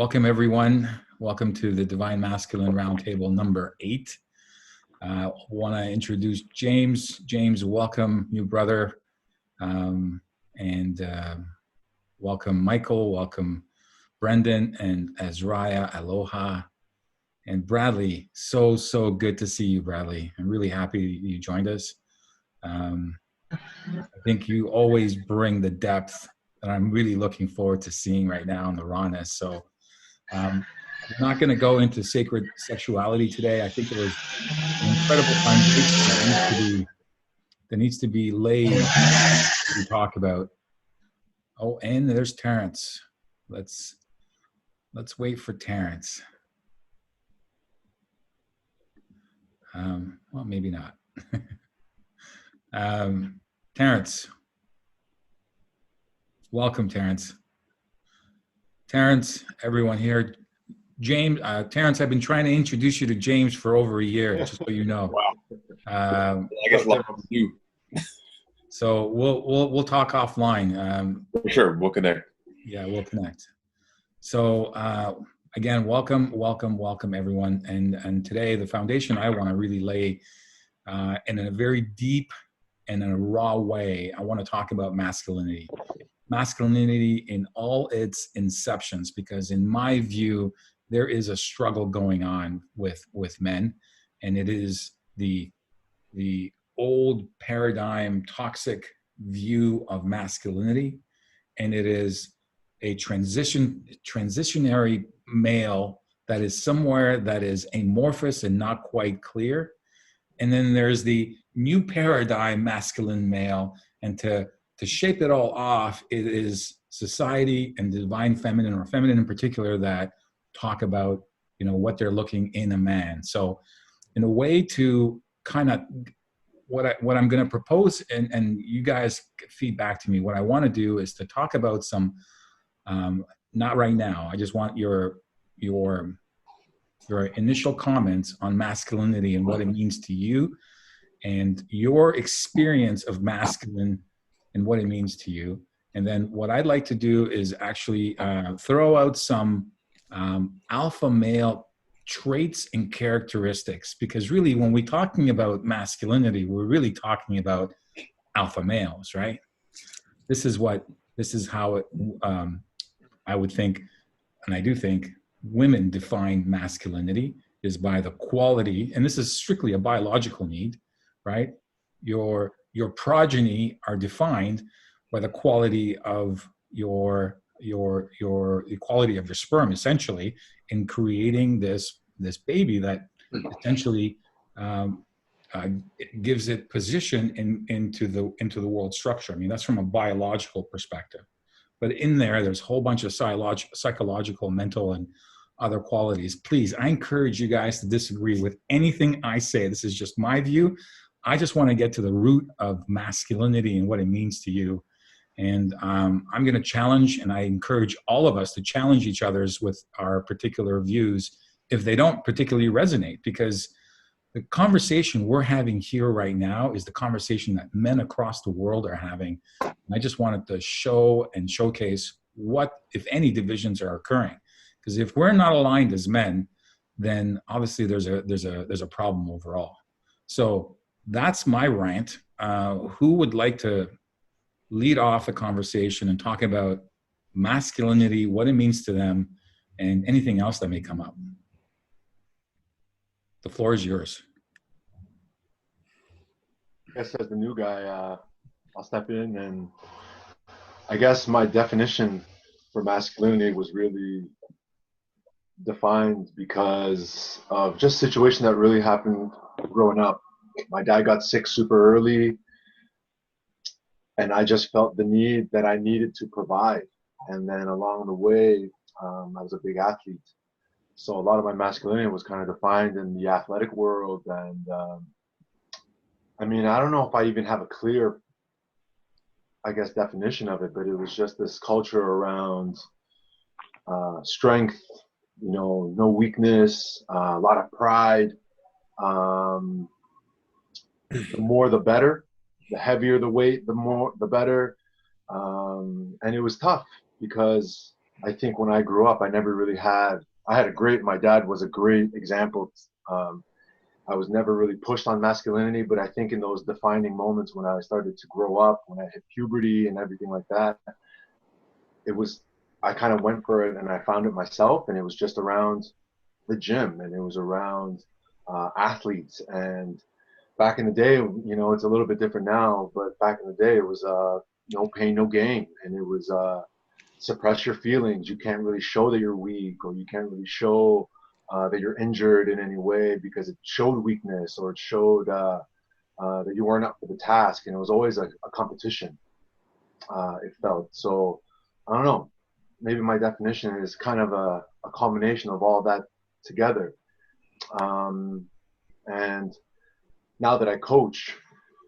Welcome, everyone. Welcome to the Divine Masculine Roundtable number 8. I want to introduce James. James, welcome, new brother. Welcome, Michael. Welcome, Brendan and Azariah. Aloha. And Bradley, so good to see you, Bradley. I'm really happy you joined us. I think you always bring the depth that I'm really looking forward to seeing right now in the rawness. So I'm not going to go into sacred sexuality today. I think there was an incredible foundation that needs to be laid to talk about. Oh, and there's Terence. Let's wait for Terence. Well, maybe not. Terence. Welcome, Terence. Terence, everyone here. James, Terence, I've been trying to introduce you to James for over a year, just so you know. Wow. I guess luck with you. So we'll talk offline. For sure, we'll connect. Yeah, we'll connect. So again, welcome everyone. And today the foundation I want to really lay in a very deep and in a raw way. I want to talk about masculinity. Masculinity in all its inceptions, because in my view, there is a struggle going on with men, and it is the old paradigm toxic view of masculinity, and it is a transitionary male that is somewhere that is amorphous and not quite clear. And then there's the new paradigm masculine male, and to shape it all off, it is society and divine feminine, or feminine in particular, that talk about, you know, what they're looking in a man. So in a way to kind of what I'm going to propose, and you guys feed back to me, what I want to do is to talk about some, not right now, I just want your initial comments on masculinity and what it means to you, and your experience of masculine and what it means to you. And then what I'd like to do is actually throw out some alpha male traits and characteristics, because really when we're talking about masculinity, we're really talking about alpha males, right? This is how it, I would think, and I do think, women define masculinity is by the quality, and this is strictly a biological need, right? Your progeny are defined by the quality of the quality of your sperm, essentially, in creating this baby that essentially gives it position into the world structure. I mean, that's from a biological perspective, but in there's a whole bunch of psychological, mental, and other qualities. Please, I encourage you guys to disagree with anything I say. This is just my view. I just want to get to the root of masculinity and what it means to you. And I'm going to challenge, and I encourage all of us to challenge each other's with our particular views if they don't particularly resonate, because the conversation we're having here right now is the conversation that men across the world are having. And I just wanted to show and showcase what, if any, divisions are occurring. Because if we're not aligned as men, then obviously there's a problem overall. So that's my rant. Who would like to lead off the conversation and talk about masculinity, what it means to them, and anything else that may come up? The floor is yours. I guess as the new guy, I'll step in, and I guess my definition for masculinity was really defined because of just situation that really happened growing up. My dad got sick super early, and I just felt the need that I needed to provide. And then along the way, I was a big athlete. So a lot of my masculinity was kind of defined in the athletic world. And I mean, I don't know if I even have a clear, I guess, definition of it, but it was just this culture around strength, you know, no weakness, a lot of pride. The more the better, the heavier the weight, the better. And it was tough because I think when I grew up, I never really my dad was a great example. I was never really pushed on masculinity, but I think in those defining moments when I started to grow up, when I hit puberty and everything like that, I kind of went for it and I found it myself, and it was just around the gym, and it was around athletes. And back in the day, it's a little bit different now, but back in the day, it was no pain, no gain. And it was suppress your feelings. You can't really show that you're weak, or you can't really show that you're injured in any way, because it showed weakness, or it showed that you weren't up for the task. And it was always a competition, it felt. So I don't know, maybe my definition is kind of a combination of all that together. And now that I coach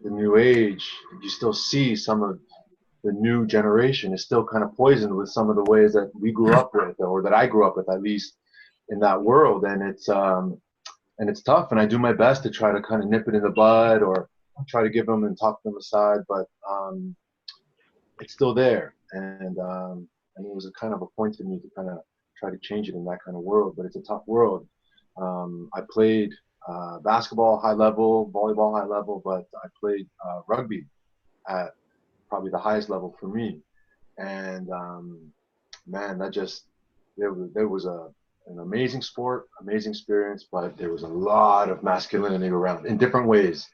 the new age, you still see some of the new generation is still kind of poisoned with some of the ways that we grew up with, or that I grew up with, at least in that world. And it's tough, and I do my best to try to kind of nip it in the bud, or try to give them and talk them aside, but it's still there. And it was a kind of a point to me to kind of try to change it in that kind of world, but it's a tough world. I played basketball high level, volleyball high level, but I played rugby at probably the highest level for me. And man, there was an amazing sport, amazing experience, but there was a lot of masculinity around in different ways.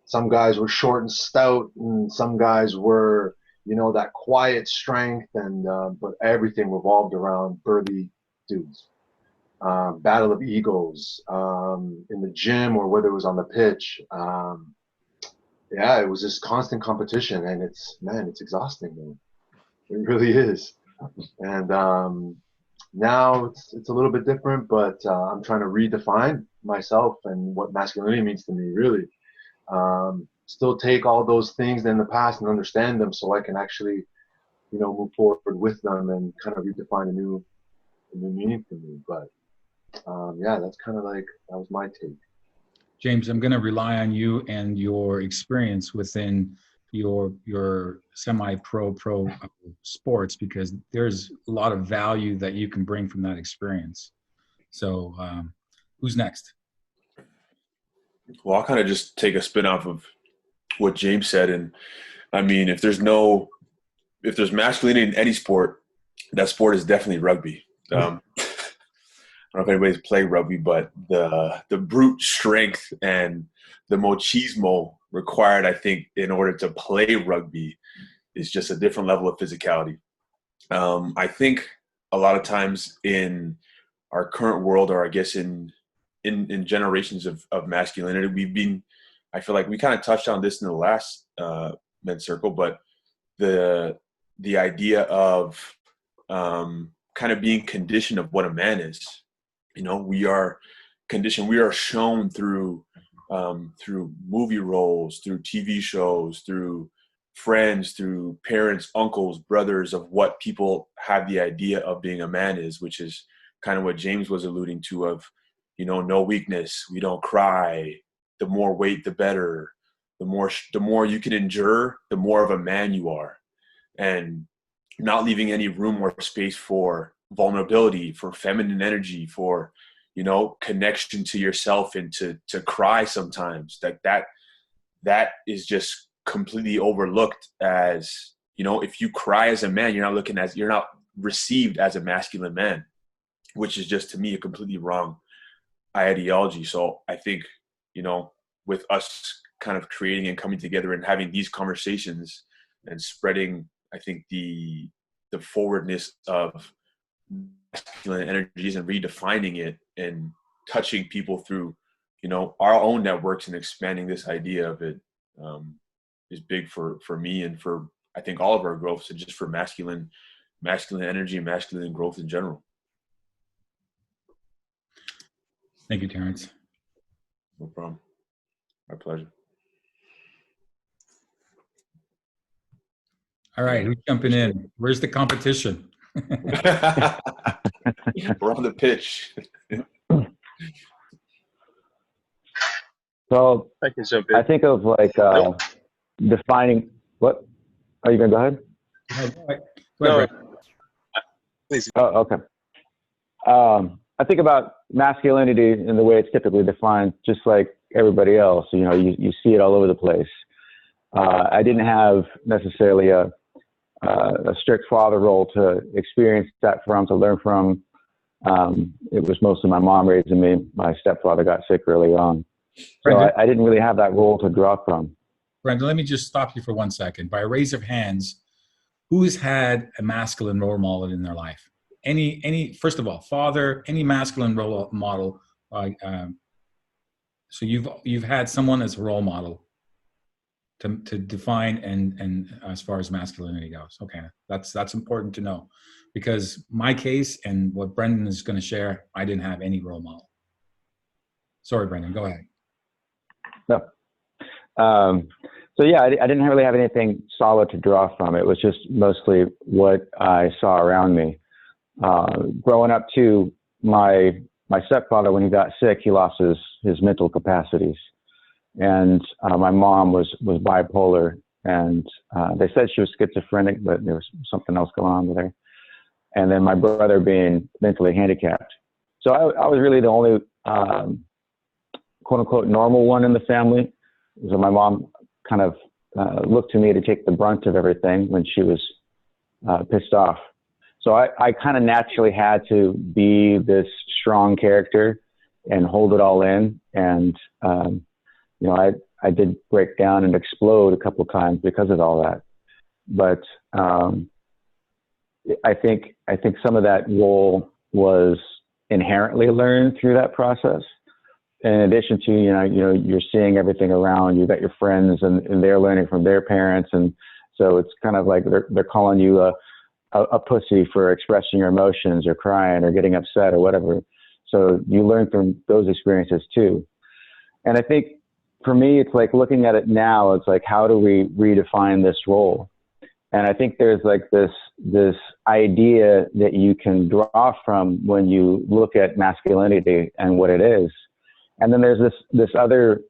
Some guys were short and stout, and some guys were, that quiet strength, and but everything revolved around burly dudes. Battle of egos in the gym, or whether it was on the pitch. It was this constant competition, and it's exhausting, man. It really is. And now it's a little bit different, but I'm trying to redefine myself and what masculinity means to me, really. Still take all those things in the past and understand them, so I can actually, move forward with them and kind of redefine a new meaning for me. But that's kind of like, that was my take. James, I'm going to rely on you and your experience within your semi-pro sports, because there's a lot of value that you can bring from that experience. So who's next? Well, I'll kind of just take a spin off of what James said. And I mean, if there's masculinity in any sport, that sport is definitely rugby. I don't know if anybody's played rugby, but the brute strength and the machismo required, I think, in order to play rugby is just a different level of physicality. I think a lot of times in our current world, or I guess in generations of masculinity, I feel like we kind of touched on this in the last men's circle, but the idea of kind of being conditioned of what a man is. We are conditioned. We are shown through movie roles, through TV shows, through friends, through parents, uncles, brothers, of what people have the idea of being a man is, which is kind of what James was alluding to, of, no weakness. We don't cry. The more weight, the better. The more you can endure, the more of a man you are. And not leaving any room or space for vulnerability, for feminine energy, for, connection to yourself, and to cry sometimes. That is just completely overlooked as, if you cry as a man, you're not received as a masculine man, which is just, to me, a completely wrong ideology. So I think, with us kind of creating and coming together and having these conversations and spreading, I think, the forwardness of masculine energies and redefining it and touching people through, our own networks and expanding this idea of it is big for me, and for, I think, all of our growth. So just for masculine energy and masculine growth in general. Thank you, Terence. No problem. My pleasure. All right, who's jumping in? Where's the competition? We're on the pitch. So I can jump in. I think of like defining what. Are you gonna go ahead? Go ahead, No, Please. Oh, okay. I think about masculinity in the way it's typically defined, just like everybody else. You know, you see it all over the place. I didn't have necessarily a strict father role to experience that from, to learn from. It was mostly my mom raising me. My stepfather got sick early on. So I didn't really have that role to draw from. Brenda, let me just stop you for 1 second. By a raise of hands, who's had a masculine role model in their life? First of all, father, any masculine role model. So you've had someone as a role model to define and as far as masculinity goes. Okay, that's important to know, because my case and what Brendan is going to share, I didn't have any role model. Sorry, Brendan, go ahead. No. So yeah, I didn't really have anything solid to draw from. It was just mostly what I saw around me. Growing up too, my stepfather, when he got sick, he lost his mental capacities. And my mom was bipolar, and they said she was schizophrenic, but there was something else going on with her. And then my brother being mentally handicapped. So I was really the only quote unquote normal one in the family. So my mom kind of looked to me to take the brunt of everything when she was pissed off. So I kind of naturally had to be this strong character and hold it all in. And, you know, I did break down and explode a couple of times because of all that. But I think some of that role was inherently learned through that process. In addition to, you know, you're seeing everything around, you've got your friends and they're learning from their parents. And so it's kind of like they're calling you a pussy for expressing your emotions or crying or getting upset or whatever. So you learn from those experiences too. And I think for me, it's like looking at it now, it's like, how do we redefine this role? And I think there's like this idea that you can draw from when you look at masculinity and what it is. And then there's this other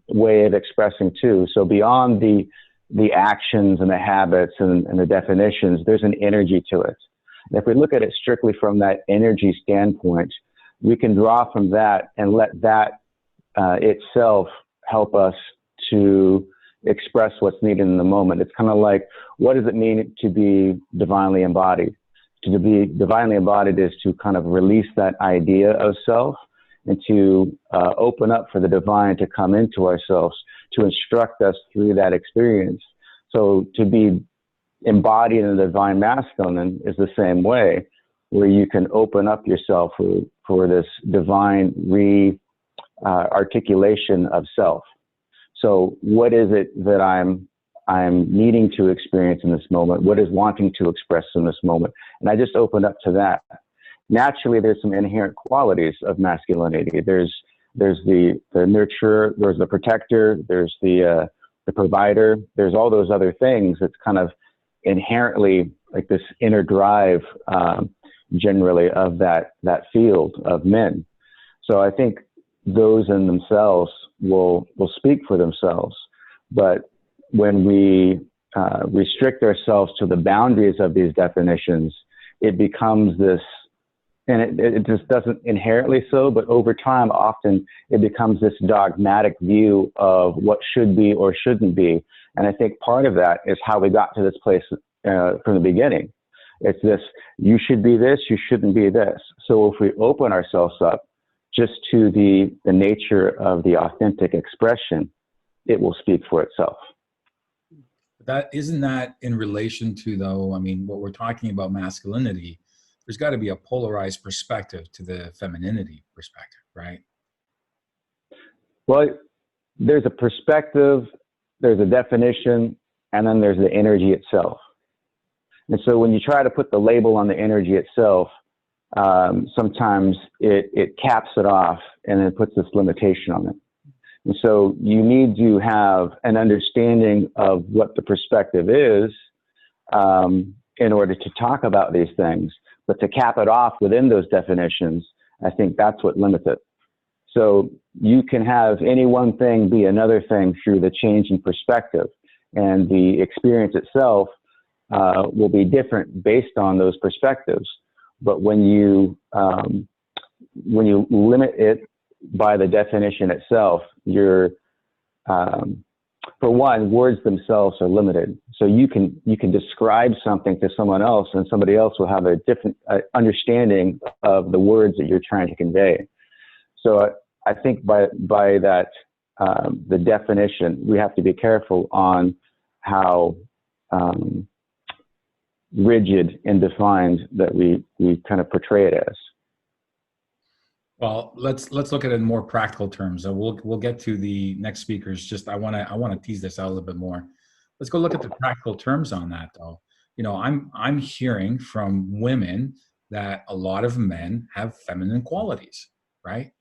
way of expressing too. So beyond the actions and the habits and the definitions, there's an energy to it. And if we look at it strictly from that energy standpoint, we can draw from that and let that itself help us to express what's needed in the moment. It's kind of like, what does it mean to be divinely embodied? To be divinely embodied is to kind of release that idea of self and to open up for the divine to come into ourselves, to instruct us through that experience. So to be embodied in the divine masculine is the same way, where you can open up yourself for this divine articulation of self. So what is it that I'm needing to experience in this moment? What is wanting to express in this moment? And I just opened up to that. Naturally, there's some inherent qualities of masculinity. There's the nurturer, there's the protector, there's the provider. There's all those other things. It's kind of inherently like this inner drive, generally, of that field of men. So I think those in themselves will speak for themselves. But when we restrict ourselves to the boundaries of these definitions, it becomes this. And it just doesn't inherently so, but over time, often it becomes this dogmatic view of what should be or shouldn't be. And I think part of that is how we got to this place from the beginning. It's this, you should be this, you shouldn't be this. So if we open ourselves up just to the nature of the authentic expression, it will speak for itself. Isn't that in relation to, though, I mean, what we're talking about masculinity, there's got to be a polarized perspective to the femininity perspective, right? Well, there's a perspective, there's a definition, and then there's the energy itself. And so when you try to put the label on the energy itself, sometimes it caps it off and then puts this limitation on it. And so you need to have an understanding of what the perspective is in order to talk about these things. But to cap it off within those definitions, I think that's what limits it. So you can have any one thing be another thing through the change in perspective. And the experience itself will be different based on those perspectives. But when you limit it by the definition itself, you're for one, words themselves are limited. So you can describe something to someone else, and somebody else will have a different understanding of the words that you're trying to convey. So I think by that the definition, we have to be careful on how rigid and defined that we kind of portray it as. Well, let's look at it in more practical terms. We'll get to the next speakers. Just I want to tease this out a little bit more. Let's go look at the practical terms on that, though. I'm hearing from women that a lot of men have feminine qualities, right?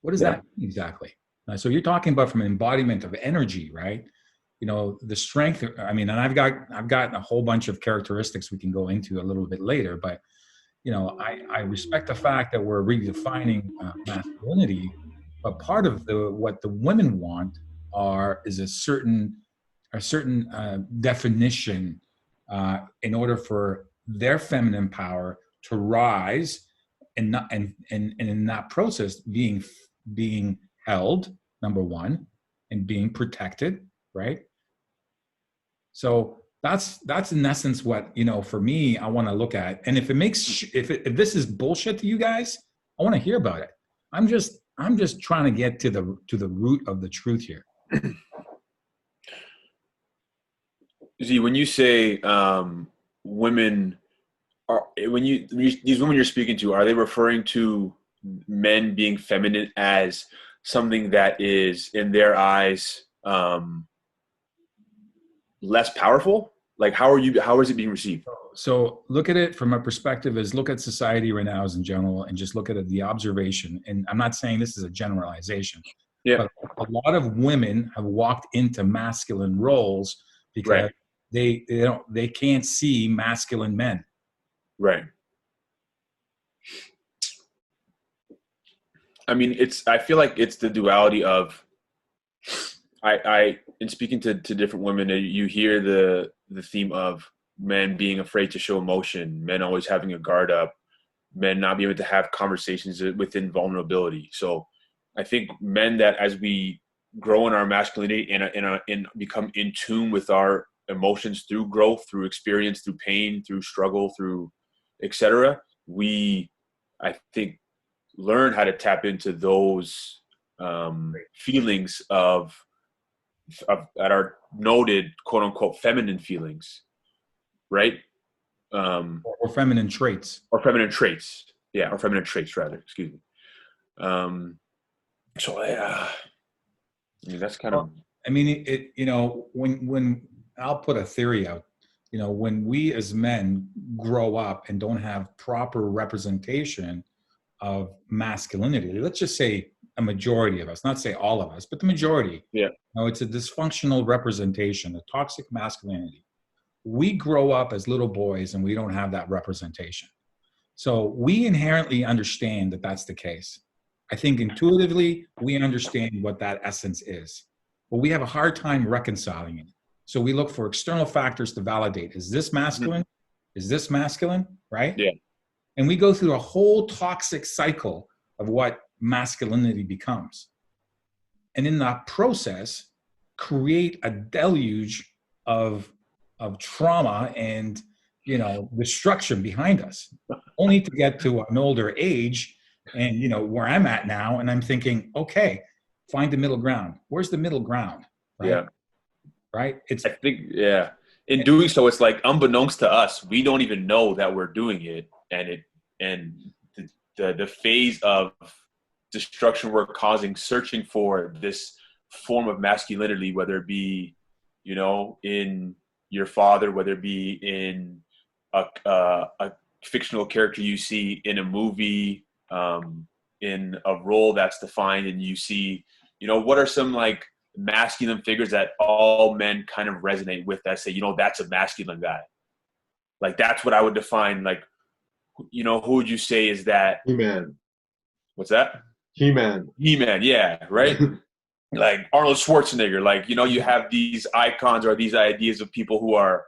What does that mean exactly? So you're talking about from an embodiment of energy, right? The strength. I mean, and I've got a whole bunch of characteristics we can go into a little bit later, but I respect the fact that we're redefining masculinity, but part of what the women want is a certain definition in order for their feminine power to rise, and in that process being held, number one, and being protected, right? So that's in essence what, for me, I want to look at. And if this is bullshit to you guys, I want to hear about it. I'm just trying to get to the root of the truth here. See, when you say women these women you're speaking to, are they referring to men being feminine as something that is in their eyes less powerful? Like, how is it being received? So look at it from a perspective is look at society right now as in general, and just look at it, the observation. And I'm not saying this is a generalization, but a lot of women have walked into masculine roles because they can't see masculine men. Right. I mean, I feel like it's the duality of, in speaking to different women, you hear the theme of men being afraid to show emotion, men always having a guard up, men not being able to have conversations within vulnerability. So I think men, that as we grow in our masculinity and become in tune with our emotions through growth, through experience, through pain, through struggle, through etc., I think learn how to tap into those feelings of that are noted, quote unquote, feminine feelings, right? Or feminine traits. Or feminine traits. Yeah, or feminine traits, rather. Excuse me. So I mean, that's kind of. I mean, when I'll put a theory out, when we as men grow up and don't have proper representation of masculinity, let's just say a majority of us, not say all of us, but the majority. Yeah. It's a dysfunctional representation, a toxic masculinity. We grow up as little boys and we don't have that representation. So we inherently understand that that's the case. I think intuitively we understand what that essence is, but we have a hard time reconciling it. So we look for external factors to validate. Is this masculine? Mm-hmm. Is this masculine? Right? Yeah. And we go through a whole toxic cycle of what masculinity becomes. And in that process, create a deluge of trauma and, destruction behind us, only to get to an older age and, where I'm at now. And I'm thinking, okay, find the middle ground. Where's the middle ground? Right? Yeah. Right. I think, yeah. In doing so, it's like unbeknownst to us, we don't even know that we're doing it. And the phase of destruction we're causing, searching for this form of masculinity, whether it be, in your father, whether it be in a fictional character you see in a movie, in a role that's defined, and you see, what are some like masculine figures that all men kind of resonate with that say, that's a masculine guy. Like, that's what I would define. Like, who would you say is that? He-Man. What's that? He-Man. He-Man, yeah, right? Like Arnold Schwarzenegger. Like, you have these icons or these ideas of people who are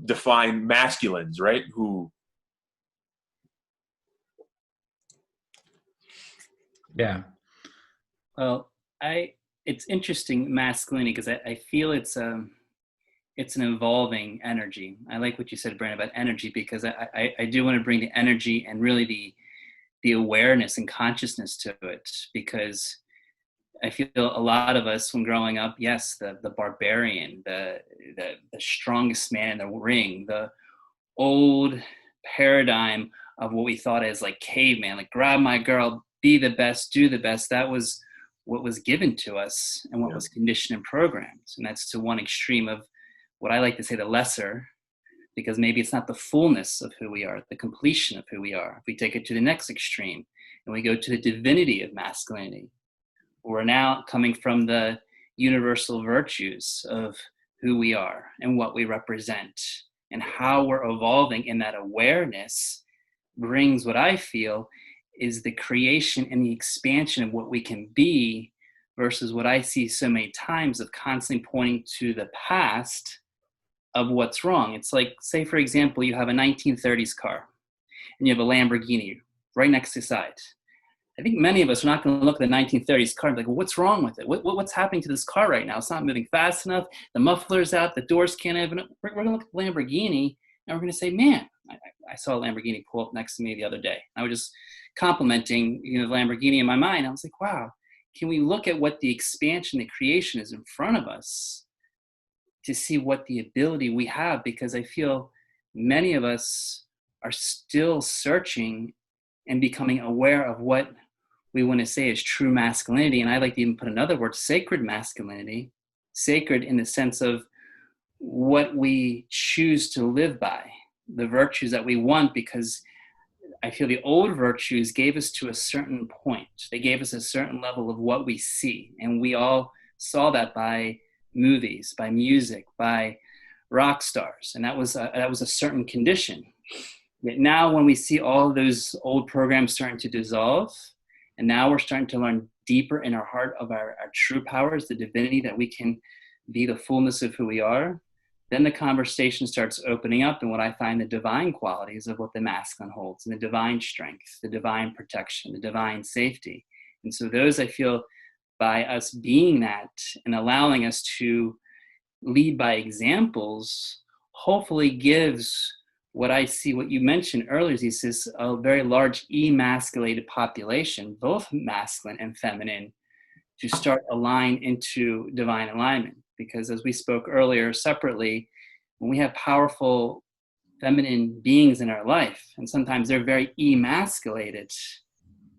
define masculines, right? Yeah. Well, it's interesting, masculinity, because I feel it's an evolving energy. I like what you said, Brandon, about energy, because I do want to bring the energy and really the awareness and consciousness to it, because I feel a lot of us when growing up, yes, the barbarian, the strongest man in the ring, the old paradigm of what we thought as like caveman, like grab my girl, be the best, do the best. That was what was given to us and what was conditioned and programmed. And that's to one extreme of what I like to say the lesser, because maybe it's not the fullness of who we are, the completion of who we are. If we take it to the next extreme and we go to the divinity of masculinity, we're now coming from the universal virtues of who we are and what we represent, and how we're evolving in that awareness brings what I feel is the creation and the expansion of what we can be, versus what I see so many times of constantly pointing to the past of what's wrong. It's like, say, for example, you have a 1930s car and you have a Lamborghini right next to the side. I think many of us are not going to look at the 1930s car and be like, well, what's wrong with it? What's happening to this car right now? It's not moving fast enough. The muffler's out. The doors can't open. We're going to look at the Lamborghini and we're going to say, man, I saw a Lamborghini pull up next to me the other day. I was just complimenting, the Lamborghini in my mind. I was like, wow, can we look at what the expansion, the creation is in front of us to see what the ability we have? Because I feel many of us are still searching and becoming aware of what we want to say is true masculinity. And I like to even put another word, sacred masculinity, sacred in the sense of what we choose to live by, the virtues that we want, because I feel the old virtues gave us to a certain point. They gave us a certain level of what we see. And we all saw that by movies, by music, by rock stars. And that was a certain condition. Yet now when we see all of those old programs starting to dissolve, and now we're starting to learn deeper in our heart of our true powers, the divinity, that we can be the fullness of who we are, then the conversation starts opening up, and what I find the divine qualities of what the masculine holds, and the divine strength, the divine protection, the divine safety. And so those, I feel, by us being that and allowing us to lead by examples, hopefully gives what I see, what you mentioned earlier, Zissis, a very large emasculated population, both masculine and feminine, to start align into divine alignment. Because as we spoke earlier separately, when we have powerful feminine beings in our life, and sometimes they're very emasculated,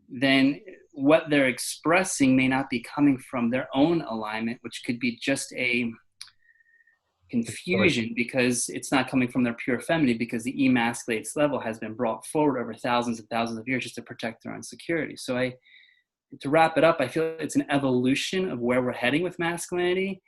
then what they're expressing may not be coming from their own alignment, which could be just a confusion because it's not coming from their pure feminine, because the emasculated level has been brought forward over thousands and thousands of years just to protect their own security. So to wrap it up, I feel it's an evolution of where we're heading with masculinity.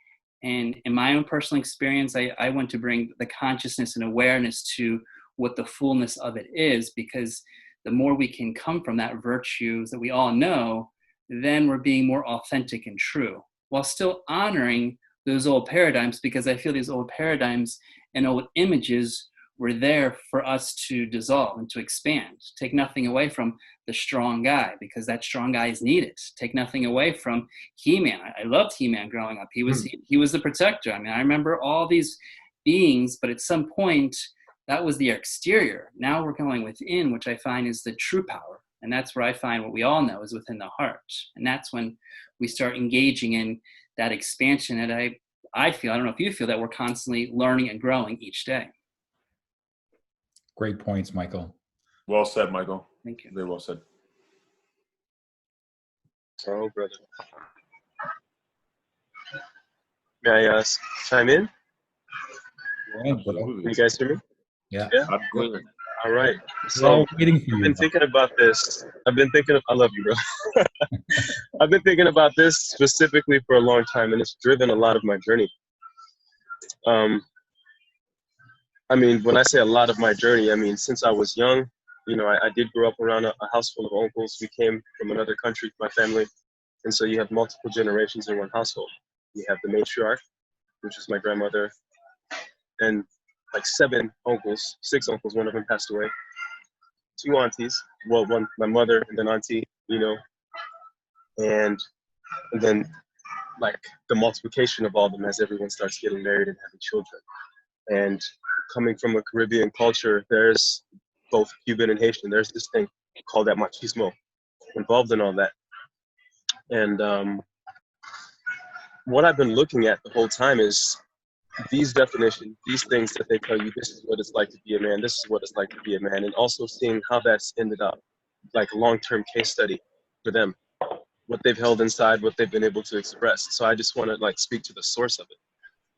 And in my own personal experience, I want to bring the consciousness and awareness to what the fullness of it is, because the more we can come from that virtues that we all know, then we're being more authentic and true, while still honoring those old paradigms, because I feel these old paradigms and old images were there for us to dissolve and to expand. Take nothing away from the strong guy, because that strong guy is needed. Take nothing away from He-Man. I loved He-Man growing up. He was the protector. I mean, I remember all these beings, but at some point that was the exterior. Now we're going within, which I find is the true power. And that's where I find what we all know is within the heart. And that's when we start engaging in that expansion that I feel, I don't know if you feel, that we're constantly learning and growing each day. Great points, Michael. Well said, Michael. Thank you. Very well said. Oh, brother. May I chime in? Absolutely. Can you guys hear me? Yeah. Absolutely. All right. We're So all waiting for I've you. been thinking about this. I love you, bro. I've been thinking about this specifically for a long time, and it's driven a lot of my journey. I mean, when I say a lot of my journey, I mean, since I was young, I did grow up around a house full of uncles. We came from another country, my family. And so you have multiple generations in one household. You have the matriarch, which is my grandmother. And like 7 uncles, 6 uncles, one of them passed away, 2 aunties, well, one, my mother and then auntie, you know, and then like the multiplication of all of them as everyone starts getting married and having children. And coming from a Caribbean culture, there's both Cuban and Haitian, there's this thing called that machismo involved in all that. And what I've been looking at the whole time is these definitions, these things that they tell you, this is what it's like to be a man, this is what it's like to be a man, and also seeing how that's ended up, like a long-term case study for them, what they've held inside, what they've been able to express. So I just want to like speak to the source of it.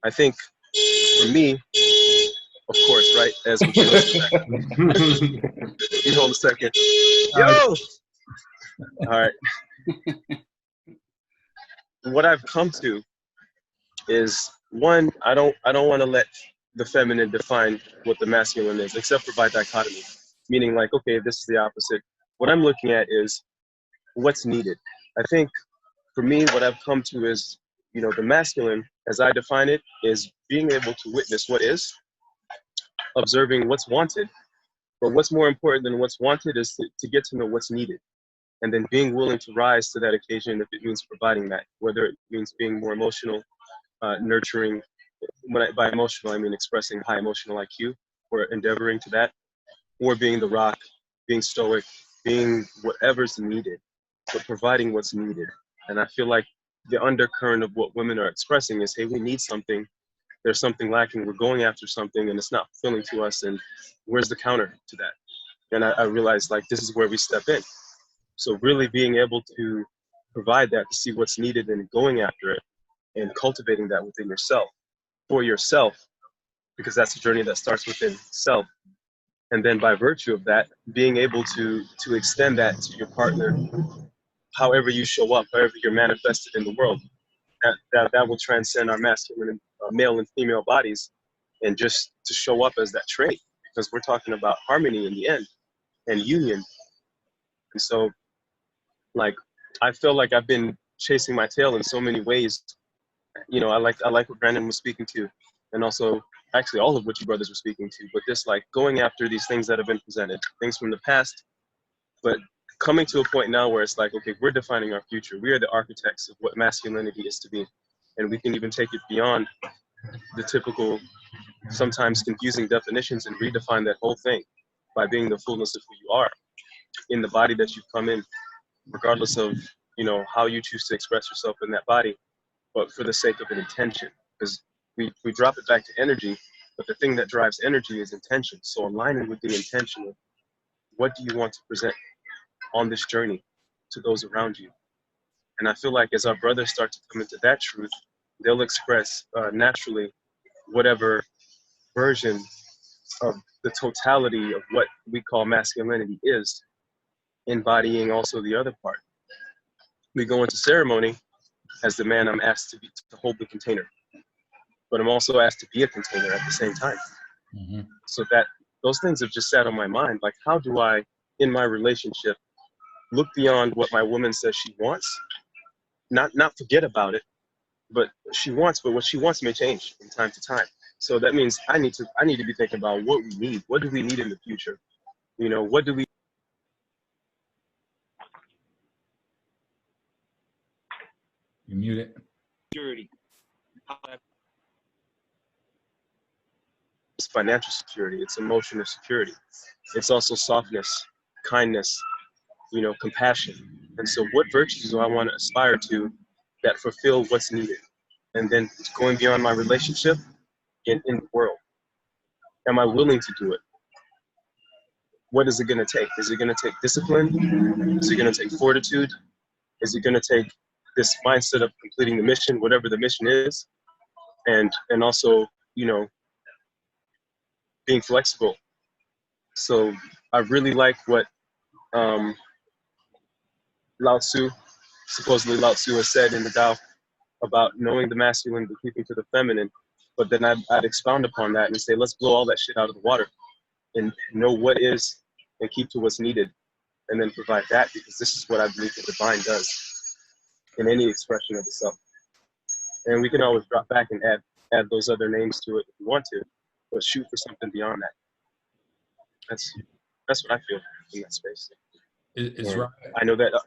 I think for me, of course, right, as we you hold a second. Yo! All right. What I've come to is, one, I don't want to let the feminine define what the masculine is, except for by dichotomy, meaning like, okay, this is the opposite. What I'm looking at is what's needed. I think for me, what I've come to is, you know, the masculine, as I define it, is being able to witness what is, observing what's wanted, but what's more important than what's wanted is to get to know what's needed, and then being willing to rise to that occasion if it means providing that, whether it means being more emotional, nurturing. By emotional, I mean expressing high emotional IQ, or endeavoring to that, or being the rock, being stoic, being whatever's needed, but providing what's needed. And I feel like the undercurrent of what women are expressing is, hey, we need something, there's something lacking, we're going after something and it's not fulfilling to us, and where's the counter to that? And I realized like this is where we step in. So really being able to provide that, to see what's needed and going after it and cultivating that within yourself, for yourself, because that's a journey that starts within self. And then by virtue of that, being able to extend that to your partner, however you show up, however you're manifested in the world, that will transcend our masculine, male and female bodies, and just to show up as that trait, because we're talking about harmony in the end and union. And so, like, I feel like I've been chasing my tail in so many ways. You know, I like what Brandon was speaking to, and also actually all of what you brothers were speaking to, but just like going after these things that have been presented, things from the past, but coming to a point now where it's like, okay, we're defining our future. We are the architects of what masculinity is to be. And we can even take it beyond the typical, sometimes confusing definitions and redefine that whole thing by being the fullness of who you are in the body that you've come in, regardless of, you know, how you choose to express yourself in that body, but for the sake of an intention. Because we drop it back to energy, but the thing that drives energy is intention. So aligning with the intention of what do you want to present on this journey to those around you. And I feel like as our brothers start to come into that truth, they'll express naturally whatever version of the totality of what we call masculinity is, embodying also the other part. We go into ceremony as the man, I'm asked to hold the container, but I'm also asked to be a container at the same time. Mm-hmm. So that those things have just sat on my mind. Like, how do I, in my relationship, look beyond what my woman says she wants, not forget about it, but she wants, but what she wants may change from time to time. So that means I need to be thinking about what we need. What do we need in the future? You know, what do we? You mute it. Security. It's financial security. It's emotional security. It's also softness, kindness, you know, compassion. And so what virtues do I want to aspire to that fulfill what's needed? And then going beyond my relationship in the world. Am I willing to do it? What is it going to take? Is it going to take discipline? Is it going to take fortitude? Is it going to take this mindset of completing the mission, whatever the mission is? And also, you know, being flexible. So I really like what supposedly Lao Tzu has said in the Tao about knowing the masculine but keeping to the feminine. But then I'd expound upon that and say, let's blow all that shit out of the water and know what is and keep to what's needed, and then provide that, because this is what I believe the divine does in any expression of itself. And we can always drop back and add those other names to it if you want to. but shoot for something beyond that. That's what I feel in that space. I know that.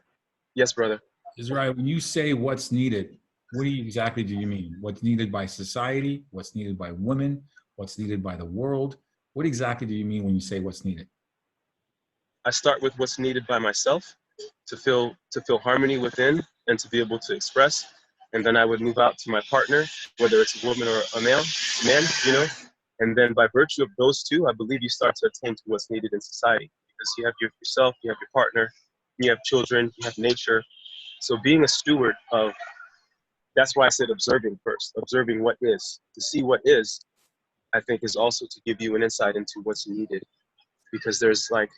Yes, brother. Israel, when you say what's needed, what exactly do you mean? What's needed by society? What's needed by women? What's needed by the world? What exactly do you mean when you say what's needed? I start with what's needed by myself to feel harmony within and to be able to express. And then I would move out to my partner, whether it's a woman or a man, you know. And then by virtue of those two, I believe you start to attain to what's needed in society. Because you have yourself, you have your partner, you have children, you have nature. So being a steward of, that's why I said observing first, observing what is. To see what is, I think, is also to give you an insight into what's needed. Because there's like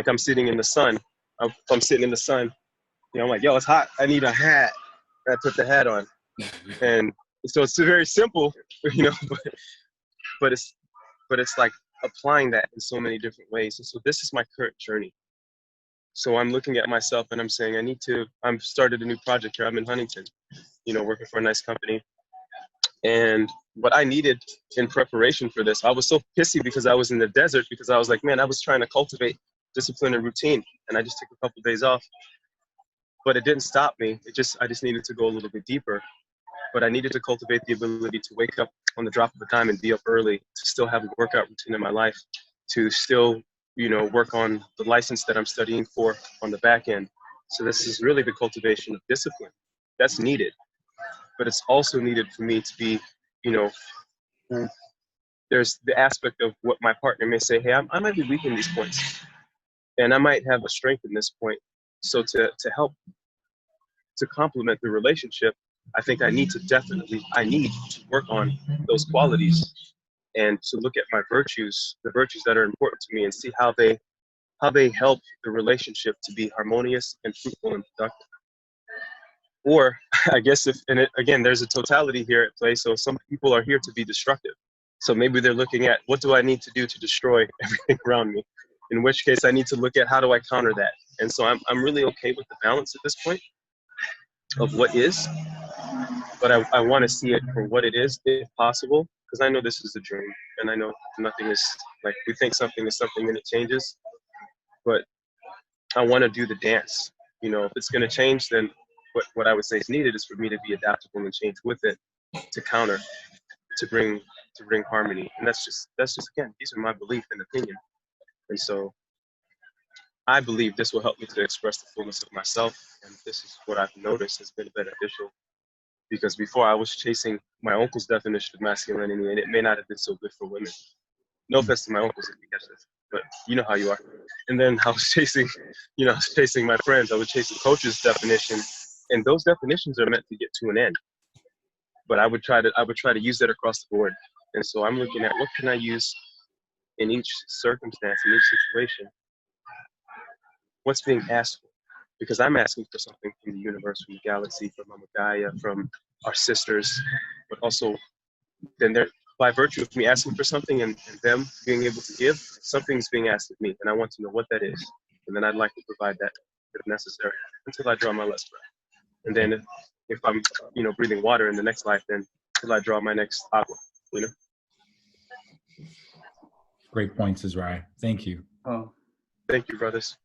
I'm sitting in the sun. If I'm sitting in the sun, you know, I'm like, yo, it's hot. I need a hat. And I put the hat on. And so it's very simple, you know, but it's like applying that in so many different ways. And so this is my current journey. So I'm looking at myself and I'm saying, I'm started a new project here. I'm in Huntington, you know, working for a nice company. And what I needed in preparation for this, I was so pissy because I was in the desert, because I was like, man, I was trying to cultivate discipline and routine. And I just took a couple of days off, but it didn't stop me. I just needed to go a little bit deeper, but I needed to cultivate the ability to wake up on the drop of a dime and be up early, to still have a workout routine in my life, to still, you know, work on the license that I'm studying for on the back end. So this is really the cultivation of discipline that's needed, but it's also needed for me to be, you know, there's the aspect of what my partner may say, hey, I might be weak in these points and I might have a strength in this point. So to help to complement the relationship, I think I need to work on those qualities and to look at my virtues, the virtues that are important to me, and see how they help the relationship to be harmonious and fruitful and productive. Or I guess again, there's a totality here at play. So some people are here to be destructive. So maybe they're looking at, what do I need to do to destroy everything around me? In which case I need to look at, how do I counter that? And so I'm really okay with the balance at this point of what is, but I want to see it for what it is, if possible, because I know this is a dream, and I know nothing is, like, we think something is something and it changes, but I want to do the dance. You know, if it's going to change, then what I would say is needed is for me to be adaptable and change with it, to counter, to bring harmony. And that's just again, these are my belief and opinion. And so I believe this will help me to express the fullness of myself. And this is what I've noticed has been beneficial, because before I was chasing my uncle's definition of masculinity, and it may not have been so good for women. No offense to my uncles if you catch this, but you know how you are. And then I was chasing my friends. I was chasing coach's definition, and those definitions are meant to get to an end. But I would try to use that across the board. And so I'm looking at, what can I use in each circumstance, in each situation? What's being asked for? Because I'm asking for something from the universe, from the galaxy, from Mama Gaia, from our sisters, but also then by virtue of me asking for something and them being able to give, something's being asked of me, and I want to know what that is. And then I'd like to provide that if necessary, until I draw my last breath. And then if I'm, breathing water in the next life, then till I draw my next aqua, Great points, Israel. Thank you. Oh, thank you, brothers.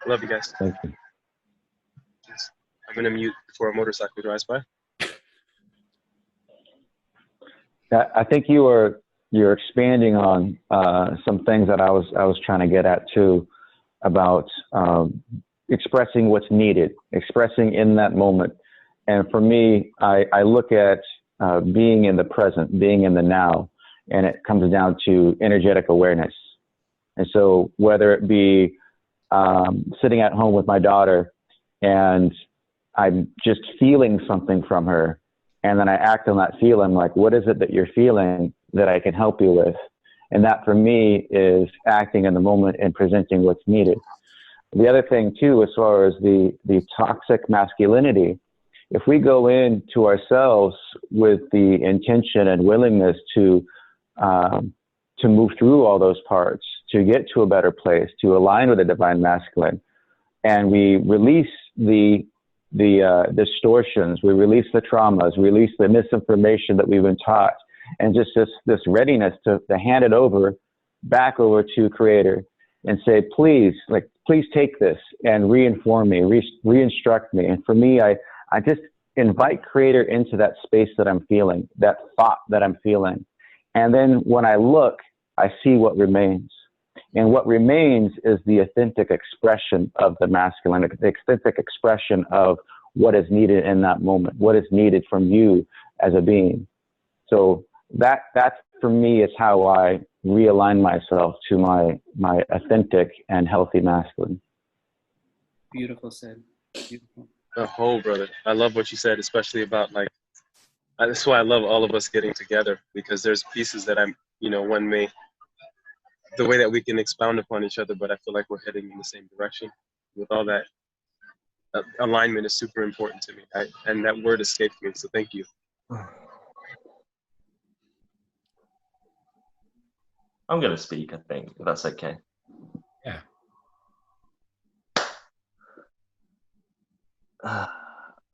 Love you guys. Thank you. Yes. I'm gonna mute before a motorcycle drives by. I think you're expanding on some things that I was trying to get at too, about expressing what's needed, expressing in that moment. And for me, I look at being in the present, being in the now, and it comes down to energetic awareness. And so whether it be sitting at home with my daughter and I'm just feeling something from her, and then I act on that feeling, like, what is it that you're feeling that I can help you with? And that for me is acting in the moment and presenting what's needed. The other thing too, as far as the toxic masculinity, if we go into ourselves with the intention and willingness to move through all those parts, to get to a better place, to align with the divine masculine, and we release the distortions, we release the traumas, release the misinformation that we've been taught, and just this readiness to hand it over, back over to Creator and say, please take this and re-inform me, re-instruct me. And for me, I just invite Creator into that space that I'm feeling, that thought that I'm feeling. And then when I look, I see what remains. And what remains is the authentic expression of the masculine, the authentic expression of what is needed in that moment, what is needed from you as a being. So that's for me is how I realign myself to my authentic and healthy masculine. Beautiful said. Beautiful. Oh, brother, I love what you said, especially about like, that's why I love all of us getting together, because there's pieces that one may, the way that we can expound upon each other, but I feel like we're heading in the same direction with all that. Alignment is super important to me, and that word escaped me, so thank you. I'm going to speak, I think, if that's okay. Yeah.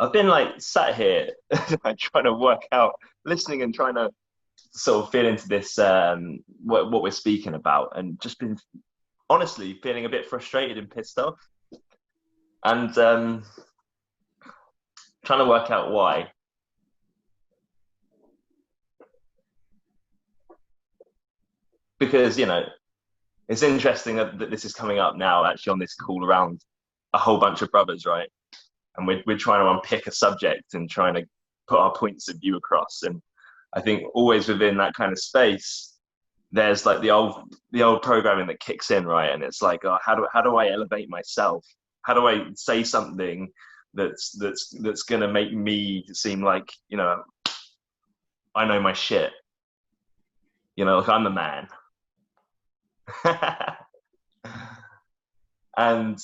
I've been like sat here trying to work out, listening and trying to sort of fit into this, what we're speaking about, and just been honestly feeling a bit frustrated and pissed off, and trying to work out why. Because, it's interesting that this is coming up now, actually, on this call around a whole bunch of brothers, right? And we're trying to unpick a subject and trying to put our points of view across. And I think always within that kind of space, there's like the old programming that kicks in, right? And it's like, oh, how do I elevate myself? How do I say something that's going to make me seem like, I know my shit. Like I'm the man. And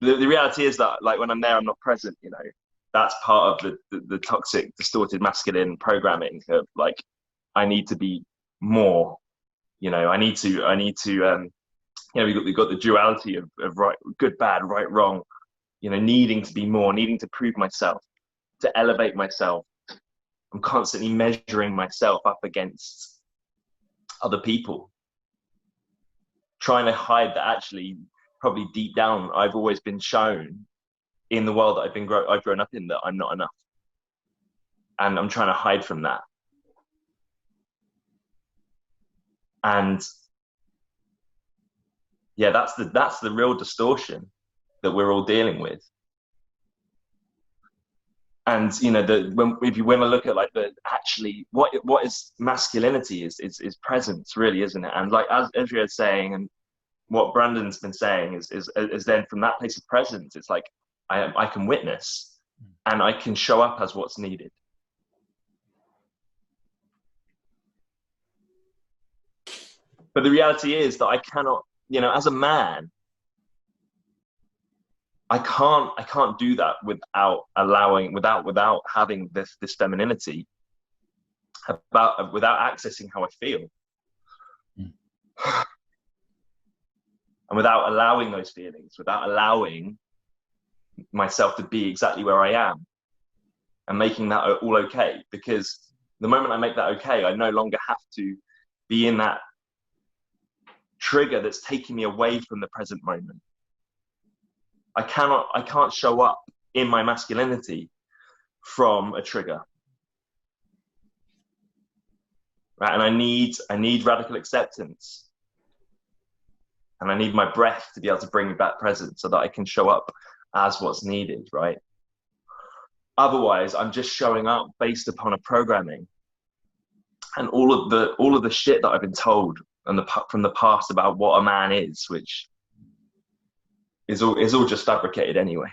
the reality is that, like, when I'm there, I'm not present. That's part of the toxic, distorted masculine programming of like, I need to be more. I need to. We've got the duality of right, good, bad, right, wrong. Needing to be more, needing to prove myself, to elevate myself. I'm constantly measuring myself up against other people, trying to hide that actually, probably deep down, I've always been shown in the world that I've grown up in that I'm not enough, and I'm trying to hide from that. And yeah, that's the real distortion that we're all dealing with. And if you want to look at like what is masculinity is presence, really, isn't it? And like as Andrea is saying, and what Brandon's been saying is then from that place of presence, it's like I can witness and I can show up as what's needed. But the reality is that I cannot, as a man, I can't do that without having this femininity, without accessing how I feel, and without allowing those feelings, without allowing myself to be exactly where I am, and making that all okay. Because the moment I make that okay, I no longer have to be in that trigger that's taking me away from the present moment. I can't show up in my masculinity from a trigger. Right? And I need radical acceptance. And I need my breath to be able to bring me back present so that I can show up as what's needed, right? Otherwise, I'm just showing up based upon a programming and all of the shit that I've been told from the past about what a man is, which is all just fabricated anyway,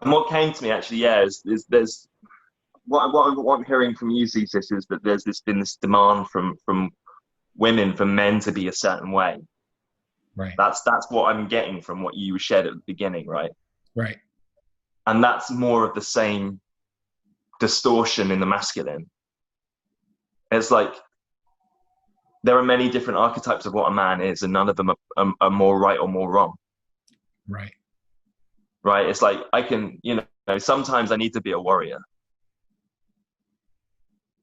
And what came to me actually, is there's what I'm hearing from you, Zissis, is that there's been this demand from women, for men to be a certain way, Right. That's what I'm getting from what you shared at the beginning, right? Right. And that's more of the same distortion in the masculine. It's like there are many different archetypes of what a man is, and none of them are more right or more wrong. Right. Right. It's like I can, sometimes I need to be a warrior.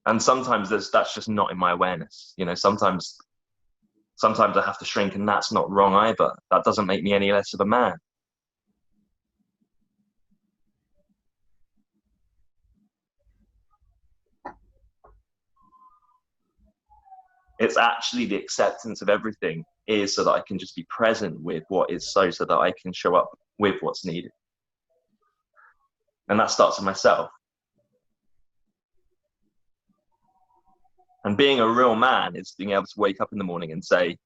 And sometimes that's just not in my awareness. Sometimes I have to shrink, and that's not wrong either. That doesn't make me any less of a man. It's actually the acceptance of everything is so that I can just be present with what is so that I can show up with what's needed. And that starts with myself. And being a real man is being able to wake up in the morning and say,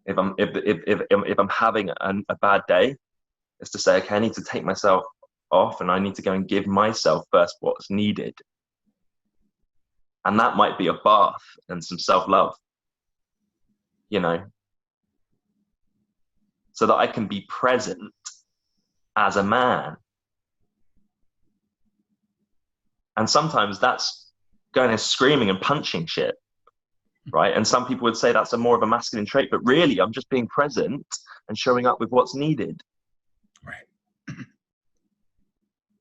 if I'm having a bad day, is to say, okay, I need to take myself off and I need to go and give myself first what's needed. And that might be a bath and some self-love, so that I can be present as a man. And sometimes that's going and screaming and punching shit, right? And some people would say that's more of a masculine trait, but really I'm just being present and showing up with what's needed. Right.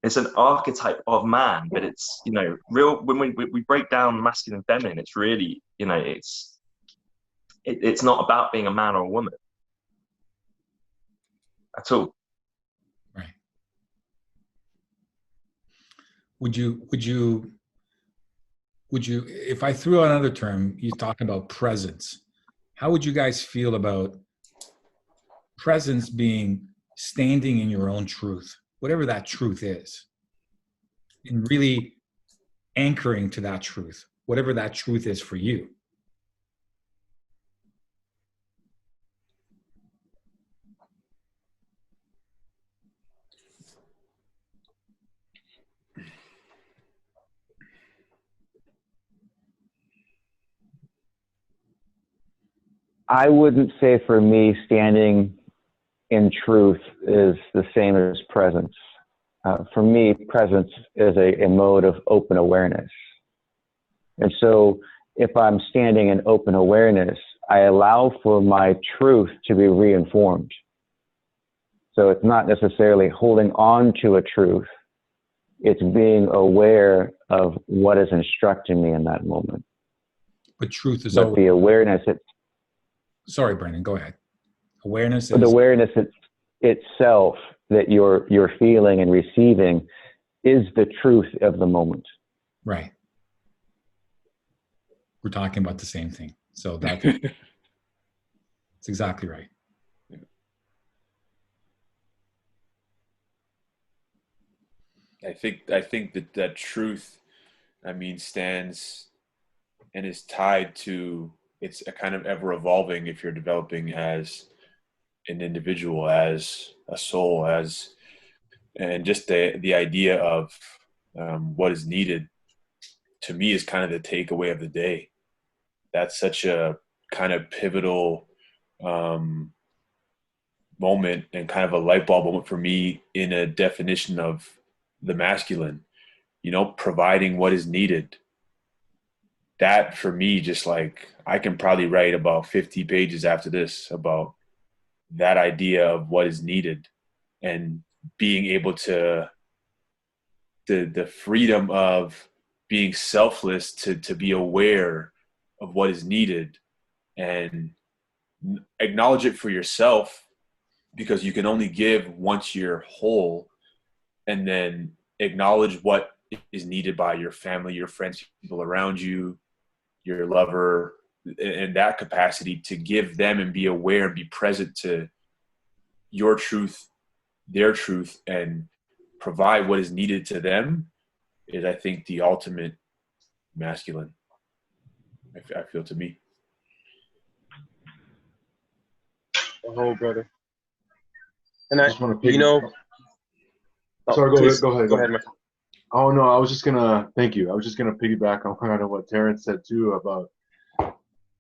It's an archetype of man, but it's, real, when we break down masculine and feminine, it's really, it's not about being a man or a woman at all. Right. Would you, if I threw out another term, you talk about presence, how would you guys feel about presence being standing in your own truth, whatever that truth is, and really anchoring to that truth, whatever that truth is for you? I wouldn't say for me standing in truth is the same as presence. For me, presence is a mode of open awareness. And so if I'm standing in open awareness, I allow for my truth to be reinformed. So it's not necessarily holding on to a truth. It's being aware of what is instructing me in that moment. But truth is But always... the awareness... Sorry, Brandon, go ahead. Awareness is... The awareness itself that you're feeling and receiving is the truth of the moment. Right. We're talking about the same thing. So that's exactly right. I think that truth, stands and is tied to, it's a kind of ever evolving if you're developing as an individual, as a soul, and just the idea of what is needed, to me, is kind of the takeaway of the day. That's such a kind of pivotal moment and kind of a light bulb moment for me in a definition of the masculine, providing what is needed. That for me, just like, I can probably write about 50 pages after this about that idea of what is needed, and being able to the freedom of being selfless to be aware of what is needed and acknowledge it for yourself, because you can only give once you're whole, and then acknowledge what is needed by your family, your friends, people around you, your lover, in that capacity to give them and be aware and be present to your truth, their truth, and provide what is needed to them, is, I think, the ultimate masculine, I feel, to me. Oh, brother. And I just want to sorry, go ahead. Go ahead, Michael. Oh no, I was just gonna thank you. I was just gonna piggyback on kind of what Terence said too about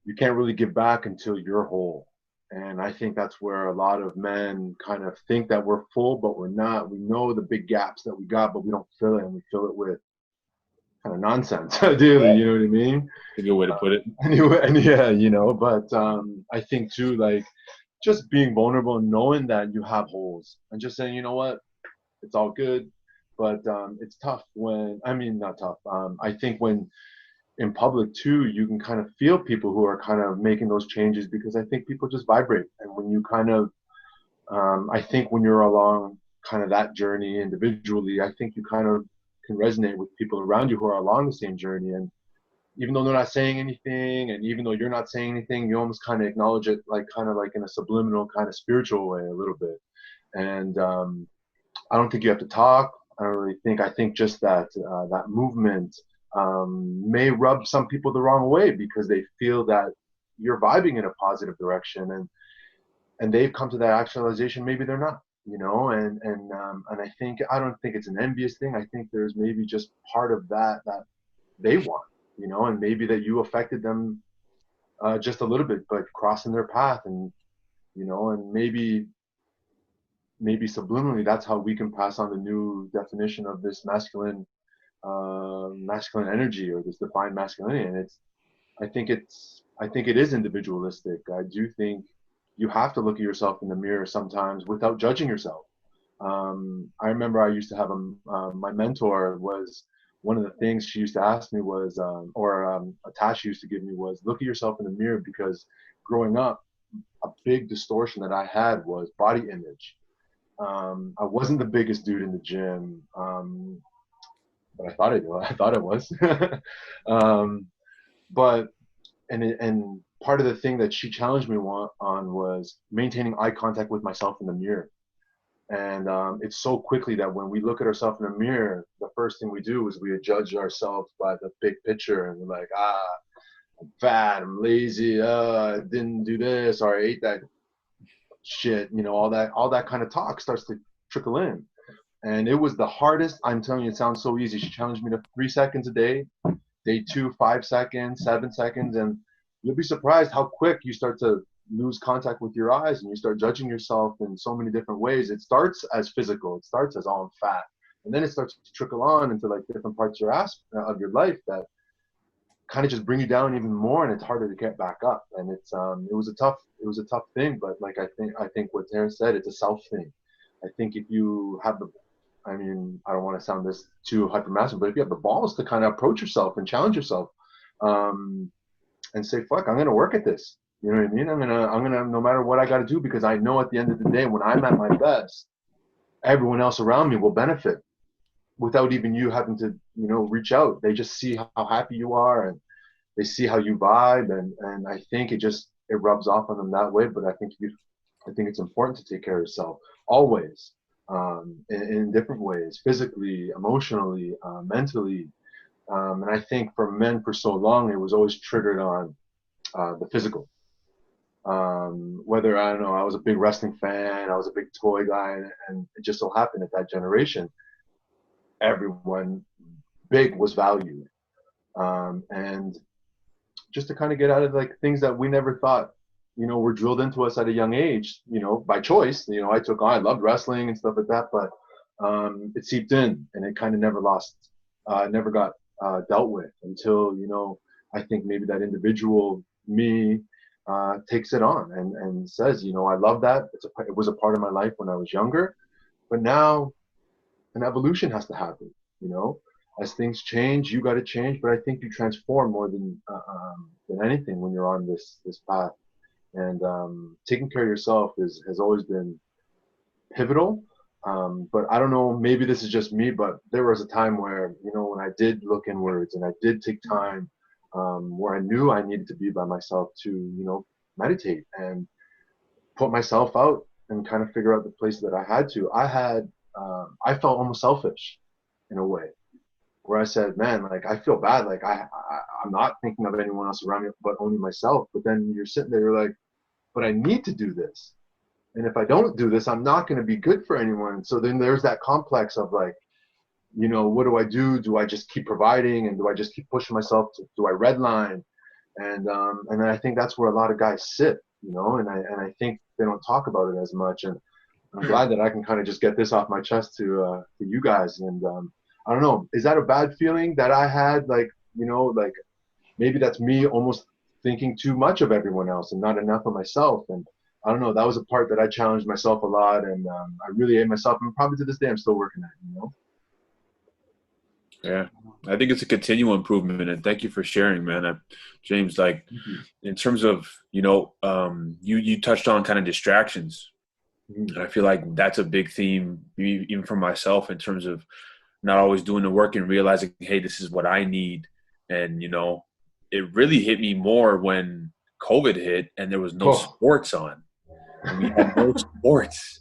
you can't really give back until you're whole. And I think that's where a lot of men kind of think that we're full, but we're not. We know the big gaps that we got, but we don't fill it, and we fill it with kind of nonsense, ideally, you know what I mean? A good way to put it. Anyway, and yeah, you know, but I think too, like, just being vulnerable and knowing that you have holes and just saying, you know what, it's all good. But it's tough when, I mean, not tough. I think when in public too, you can kind of feel people who are kind of making those changes, because I think people just vibrate. And when you kind of, I think when you're along kind of that journey individually, I think you kind of can resonate with people around you who are along the same journey. And even though they're not saying anything, and even though you're not saying anything, you almost kind of acknowledge it, like kind of like in a subliminal kind of spiritual way a little bit. And I don't think you have to talk. I don't really think. I think just that that movement may rub some people the wrong way, because they feel that you're vibing in a positive direction, and they've come to that actualization. Maybe they're not, you know. And I think, I don't think it's an envious thing. I think there's maybe just part of that they want, you know, and maybe that you affected them just a little bit, but crossing their path, and you know, and maybe subliminally that's how we can pass on the new definition of this masculine energy, or this defined masculinity. And I think it is individualistic. I do think you have to look at yourself in the mirror sometimes without judging yourself. I remember I used to have my mentor was, one of the things she used to ask me was, a task she used to give me was, look at yourself in the mirror, because growing up, a big distortion that I had was body image. I wasn't the biggest dude in the gym, but I thought I was. But part of the thing that she challenged me on was maintaining eye contact with myself in the mirror. And it's so quickly that when we look at ourselves in the mirror, the first thing we do is we judge ourselves by the big picture, and we're like, I'm fat, I'm lazy, I didn't do this, or I ate that shit, you know, all that kind of talk starts to trickle in. And it was the hardest. I'm telling you, it sounds so easy. She challenged me to 3 seconds a day, day 2, 5 seconds, 7 seconds, and you'll be surprised how quick you start to lose contact with your eyes, and you start judging yourself in so many different ways. It starts as physical. It starts as, oh, I'm fat, and then it starts to trickle on into like different parts of your life that kind of just bring you down even more, and it's harder to get back up. And it was a tough thing. But like I think what Terence said, it's a self thing. I think if you have I don't want to sound this too hypermasculine, but if you have the balls to kind of approach yourself and challenge yourself, and say, fuck, I'm gonna work at this. You know what I mean? I'm gonna no matter what I got to do, because I know at the end of the day, when I'm at my best, everyone else around me will benefit without even you having to, you know, reach out. They just see how happy you are, and they see how you vibe, and I think it rubs off on them that way. But I think it's important to take care of yourself always, in different ways, physically, emotionally, mentally. And I think for men for so long, it was always triggered on the physical. Whether, I don't know, I was a big wrestling fan, I was a big toy guy, and it just so happened that that generation, everyone big was valued. And just to kind of get out of like things that we never thought, you know, were drilled into us at a young age, you know, by choice. You know, I loved wrestling and stuff like that, but it seeped in, and it kind of never got dealt with until, you know, I think maybe that individual me takes it on and says, you know, I love that. It was a part of my life when I was younger, but now an evolution has to happen, you know. As things change, you got to change, but I think you transform more than anything when you're on this path. And taking care of yourself has always been pivotal. But I don't know, maybe this is just me, but there was a time where, you know, when I did look inwards and I did take time, where I knew I needed to be by myself to, you know, meditate and put myself out and kind of figure out the place that I had to. I felt almost selfish in a way, where I said, man, like, I feel bad. Like I'm not thinking of anyone else around me, but only myself. But then you're sitting there, you're like, but I need to do this. And if I don't do this, I'm not going to be good for anyone. So then there's that complex of like, you know, what do? Do I just keep providing, and do I just keep pushing myself? Do I redline? And then I think that's where a lot of guys sit. you know, and I think they don't talk about it as much. And I'm glad that I can kind of just get this off my chest to you guys. And I don't know, is that a bad feeling that I had? Like, you know, like maybe that's me almost thinking too much of everyone else and not enough of myself. And I don't know, that was a part that I challenged myself a lot, and I really ate myself, and probably to this day I'm still working at it, you know? Yeah, I think it's a continual improvement, and thank you for sharing, man. James, like in terms of, you know, you touched on kind of distractions. And I feel like that's a big theme, even for myself, in terms of not always doing the work and realizing, hey, this is what I need. And, you know, it really hit me more when COVID hit and there was no sports on. And we had no sports.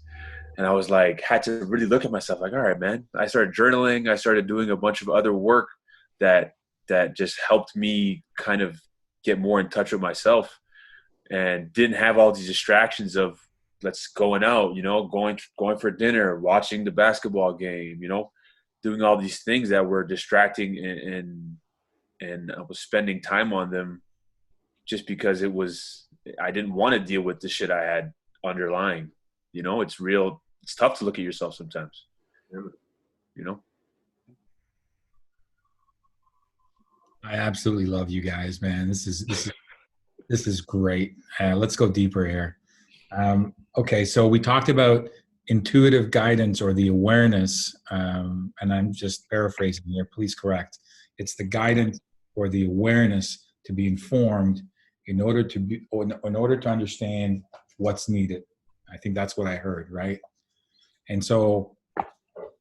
And I was like, had to really look at myself like, all right, man. I started journaling. I started doing a bunch of other work that just helped me kind of get more in touch with myself, and didn't have all these distractions of let's going out, you know, going for dinner, watching the basketball game, you know, doing all these things that were distracting, and I was spending time on them just because I didn't want to deal with the shit I had underlying. You know, it's real. It's tough to look at yourself sometimes, you know? I absolutely love you guys, man. This is great. Let's go deeper here. Okay, so we talked about intuitive guidance or the awareness, and I'm just paraphrasing here. Please correct. It's the guidance or the awareness to be informed in order to understand what's needed. I think that's what I heard, right? And so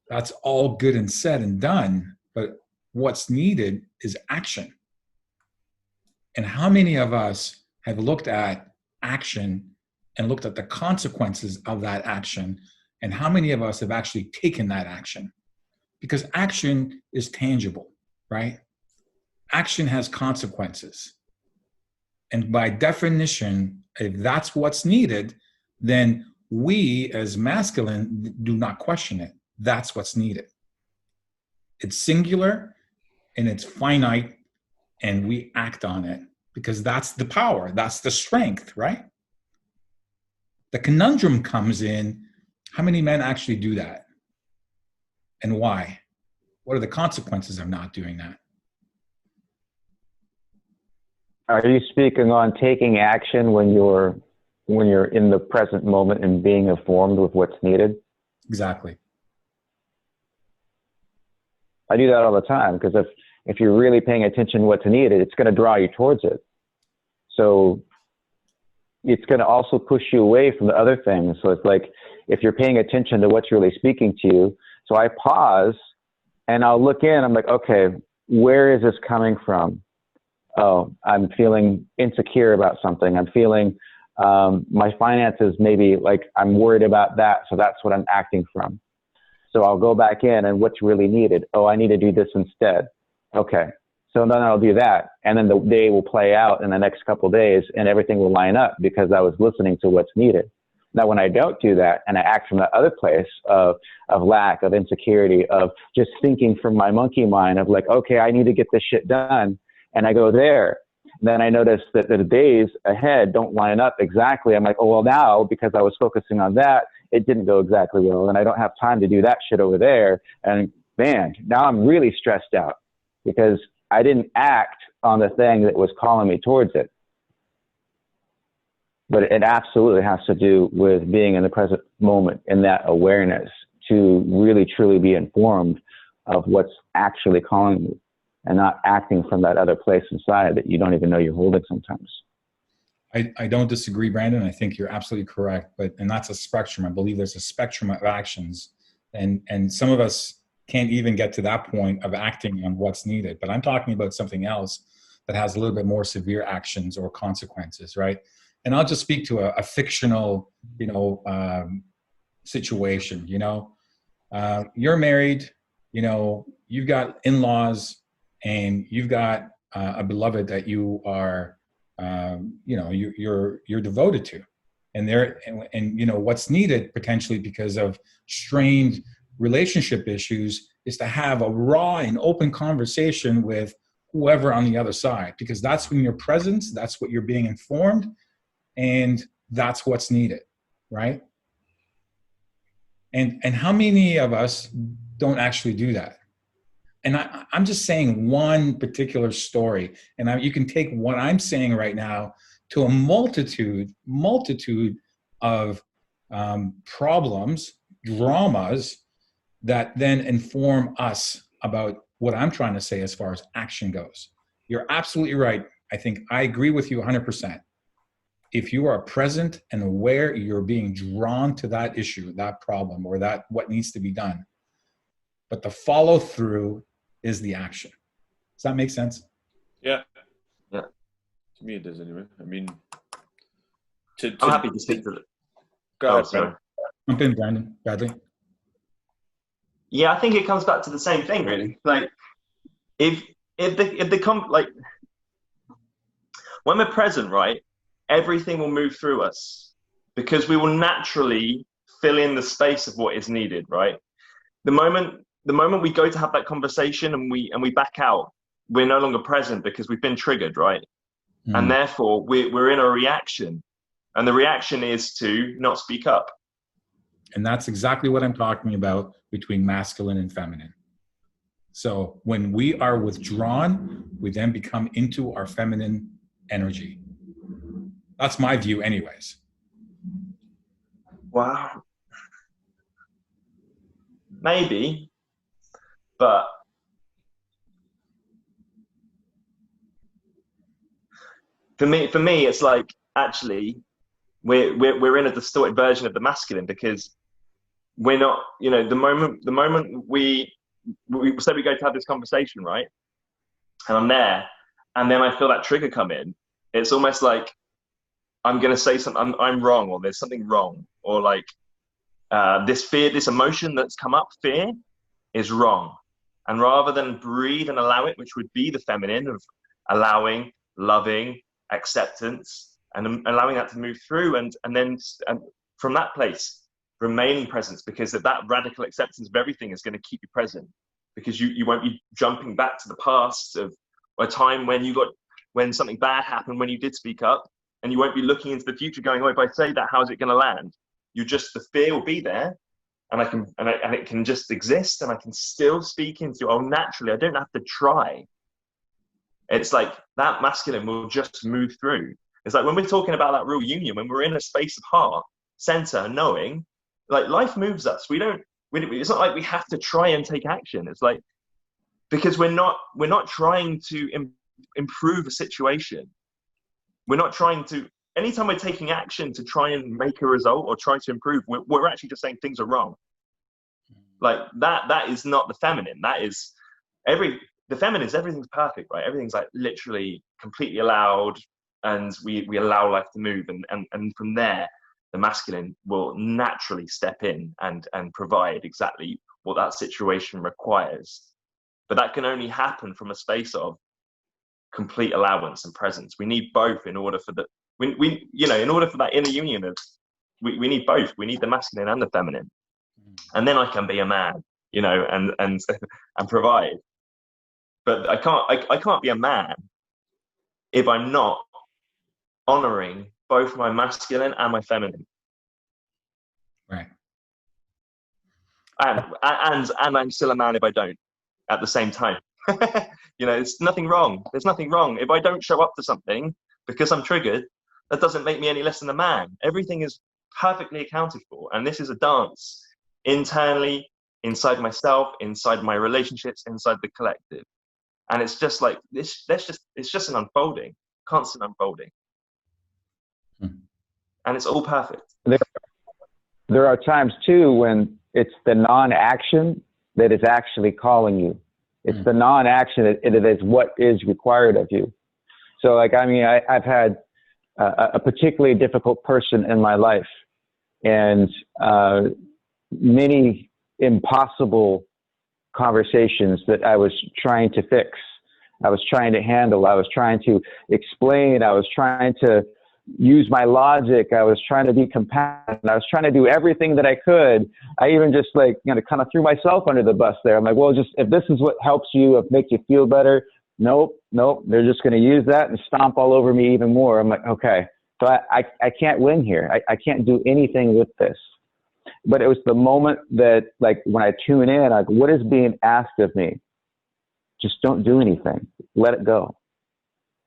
that's all good and said and done, but what's needed is action. And how many of us have looked at action and looked at the consequences of that action? And how many of us have actually taken that action? Because action is tangible, right? Action has consequences. And by definition, if that's what's needed, then we as masculine do not question it. That's what's needed. It's singular and it's finite, and we act on it because that's the power, that's the strength, right? The conundrum comes in, how many men actually do that? And why? What are the consequences of not doing that? Are you speaking on taking action when you're in the present moment and being informed with what's needed? Exactly. I do that all the time, because if you're really paying attention to what's needed, it's going to draw you towards it. So it's going to also push you away from the other things. So it's like, if you're paying attention to what's really speaking to you, so I pause and I'll look in, I'm like, okay, where is this coming from? Oh, I'm feeling insecure about something. I'm feeling my finances, maybe like I'm worried about that. So that's what I'm acting from. So I'll go back in and what's really needed. Oh, I need to do this instead. Okay. So then I'll do that. And then the day will play out in the next couple of days and everything will line up because I was listening to what's needed. Now, when I don't do that and I act from the other place of lack, of insecurity, of just thinking from my monkey mind of like, okay, I need to get this shit done. And I go there. Then I notice that the days ahead don't line up exactly. I'm like, oh, well, now because I was focusing on that, it didn't go exactly well. And I don't have time to do that shit over there. And man, now I'm really stressed out because I didn't act on the thing that was calling me towards it. But it absolutely has to do with being in the present moment in that awareness to really, truly be informed of what's actually calling you and not acting from that other place inside that you don't even know you're holding sometimes. I don't disagree, Brandon. I think you're absolutely correct. And that's a spectrum. I believe there's a spectrum of actions. And some of us can't even get to that point of acting on what's needed. But I'm talking about something else that has a little bit more severe actions or consequences, right? And I'll just speak to a fictional, situation. You're married, you've got in-laws, and you've got a beloved that you are, you're devoted to, and what's needed potentially because of strained relationship issues is to have a raw and open conversation with whoever on the other side, because that's when you're present, that's what you're being informed. and that's what's needed, right? And how many of us don't actually do that? And I'm just saying one particular story, and you can take what I'm saying right now to a multitude of problems, dramas that then inform us about what I'm trying to say as far as action goes. You're absolutely right. I think I agree with you 100%. If you are present and aware, you're being drawn to that issue, that problem, or that what needs to be done. But the follow through is the action. Does that make sense? Yeah. Yeah. To me, it does anyway. I mean, I'm happy to speak to it. Go ahead, sorry. Jump in, Brandon. Bradley. Yeah, I think it comes back to the same thing, really. Like, if like when we're present, right, everything will move through us because we will naturally fill in the space of what is needed, right? The moment we go to have that conversation and we back out, we're no longer present because we've been triggered, right? And therefore we're in a reaction, and the reaction is to not speak up. And that's exactly what I'm talking about between masculine and feminine. So when we are withdrawn, we then become into our feminine energy. That's my view anyways. Wow. Maybe, but for me, it's like, actually, we're in a distorted version of the masculine because we're not, you know, the moment we say we go to have this conversation, right? And I'm there, and then I feel that trigger come in. It's almost like I'm going to say something, I'm wrong, or there's something wrong, or like this fear, this emotion that's come up, fear, is wrong. And rather than breathe and allow it, which would be the feminine of allowing, loving, acceptance, and allowing that to move through, and then from that place, remaining present, because that radical acceptance of everything is going to keep you present, because you won't be jumping back to the past of a time when something bad happened, when you did speak up, and you won't be looking into the future going, oh, if I say that, how's it going to land? The fear will be there, and it can just exist, and I can still speak into, oh, naturally, I don't have to try. It's like that masculine will just move through. It's like when we're talking about that real union, when we're in a space of heart, center, knowing, like life moves us. It's not like we have to try and take action. It's like, because we're not trying to improve a situation. We're not trying to, anytime we're taking action to try and make a result or try to improve, we're actually just saying things are wrong. Like that is not the feminine. That is the feminine is everything's perfect, right? Everything's like literally completely allowed, and we allow life to move. And from there, the masculine will naturally step in and provide exactly what that situation requires. But that can only happen from a space of complete allowance and presence. We need both in order for in order for that inner union of, we need both. We need the masculine and the feminine. And then I can be a man, and provide. But I can't be a man if I'm not honoring both my masculine and my feminine. Right. And I'm still a man if I don't at the same time. There's nothing wrong. There's nothing wrong. If I don't show up to something because I'm triggered, that doesn't make me any less than a man. Everything is perfectly accounted for. And this is a dance internally, inside myself, inside my relationships, inside the collective. And it's just like this, it's just an unfolding, constant unfolding. And it's all perfect. There are times too when it's the non-action that is actually calling you. It's the non-action that it is what is required of you. So like, I mean, I've had a particularly difficult person in my life, and many impossible conversations that I was trying to fix. I was trying to handle. I was trying to explain. I was trying to use my logic. I was trying to be compassionate. I was trying to do everything that I could. I even just kind of threw myself under the bus there. I'm like, well, just if this is what helps you, if makes you feel better, nope. They're just going to use that and stomp all over me even more. I'm like, okay, So I can't win here. I can't do anything with this. But it was the moment that, like, when I tune in, like, what is being asked of me? Just don't do anything. Let it go.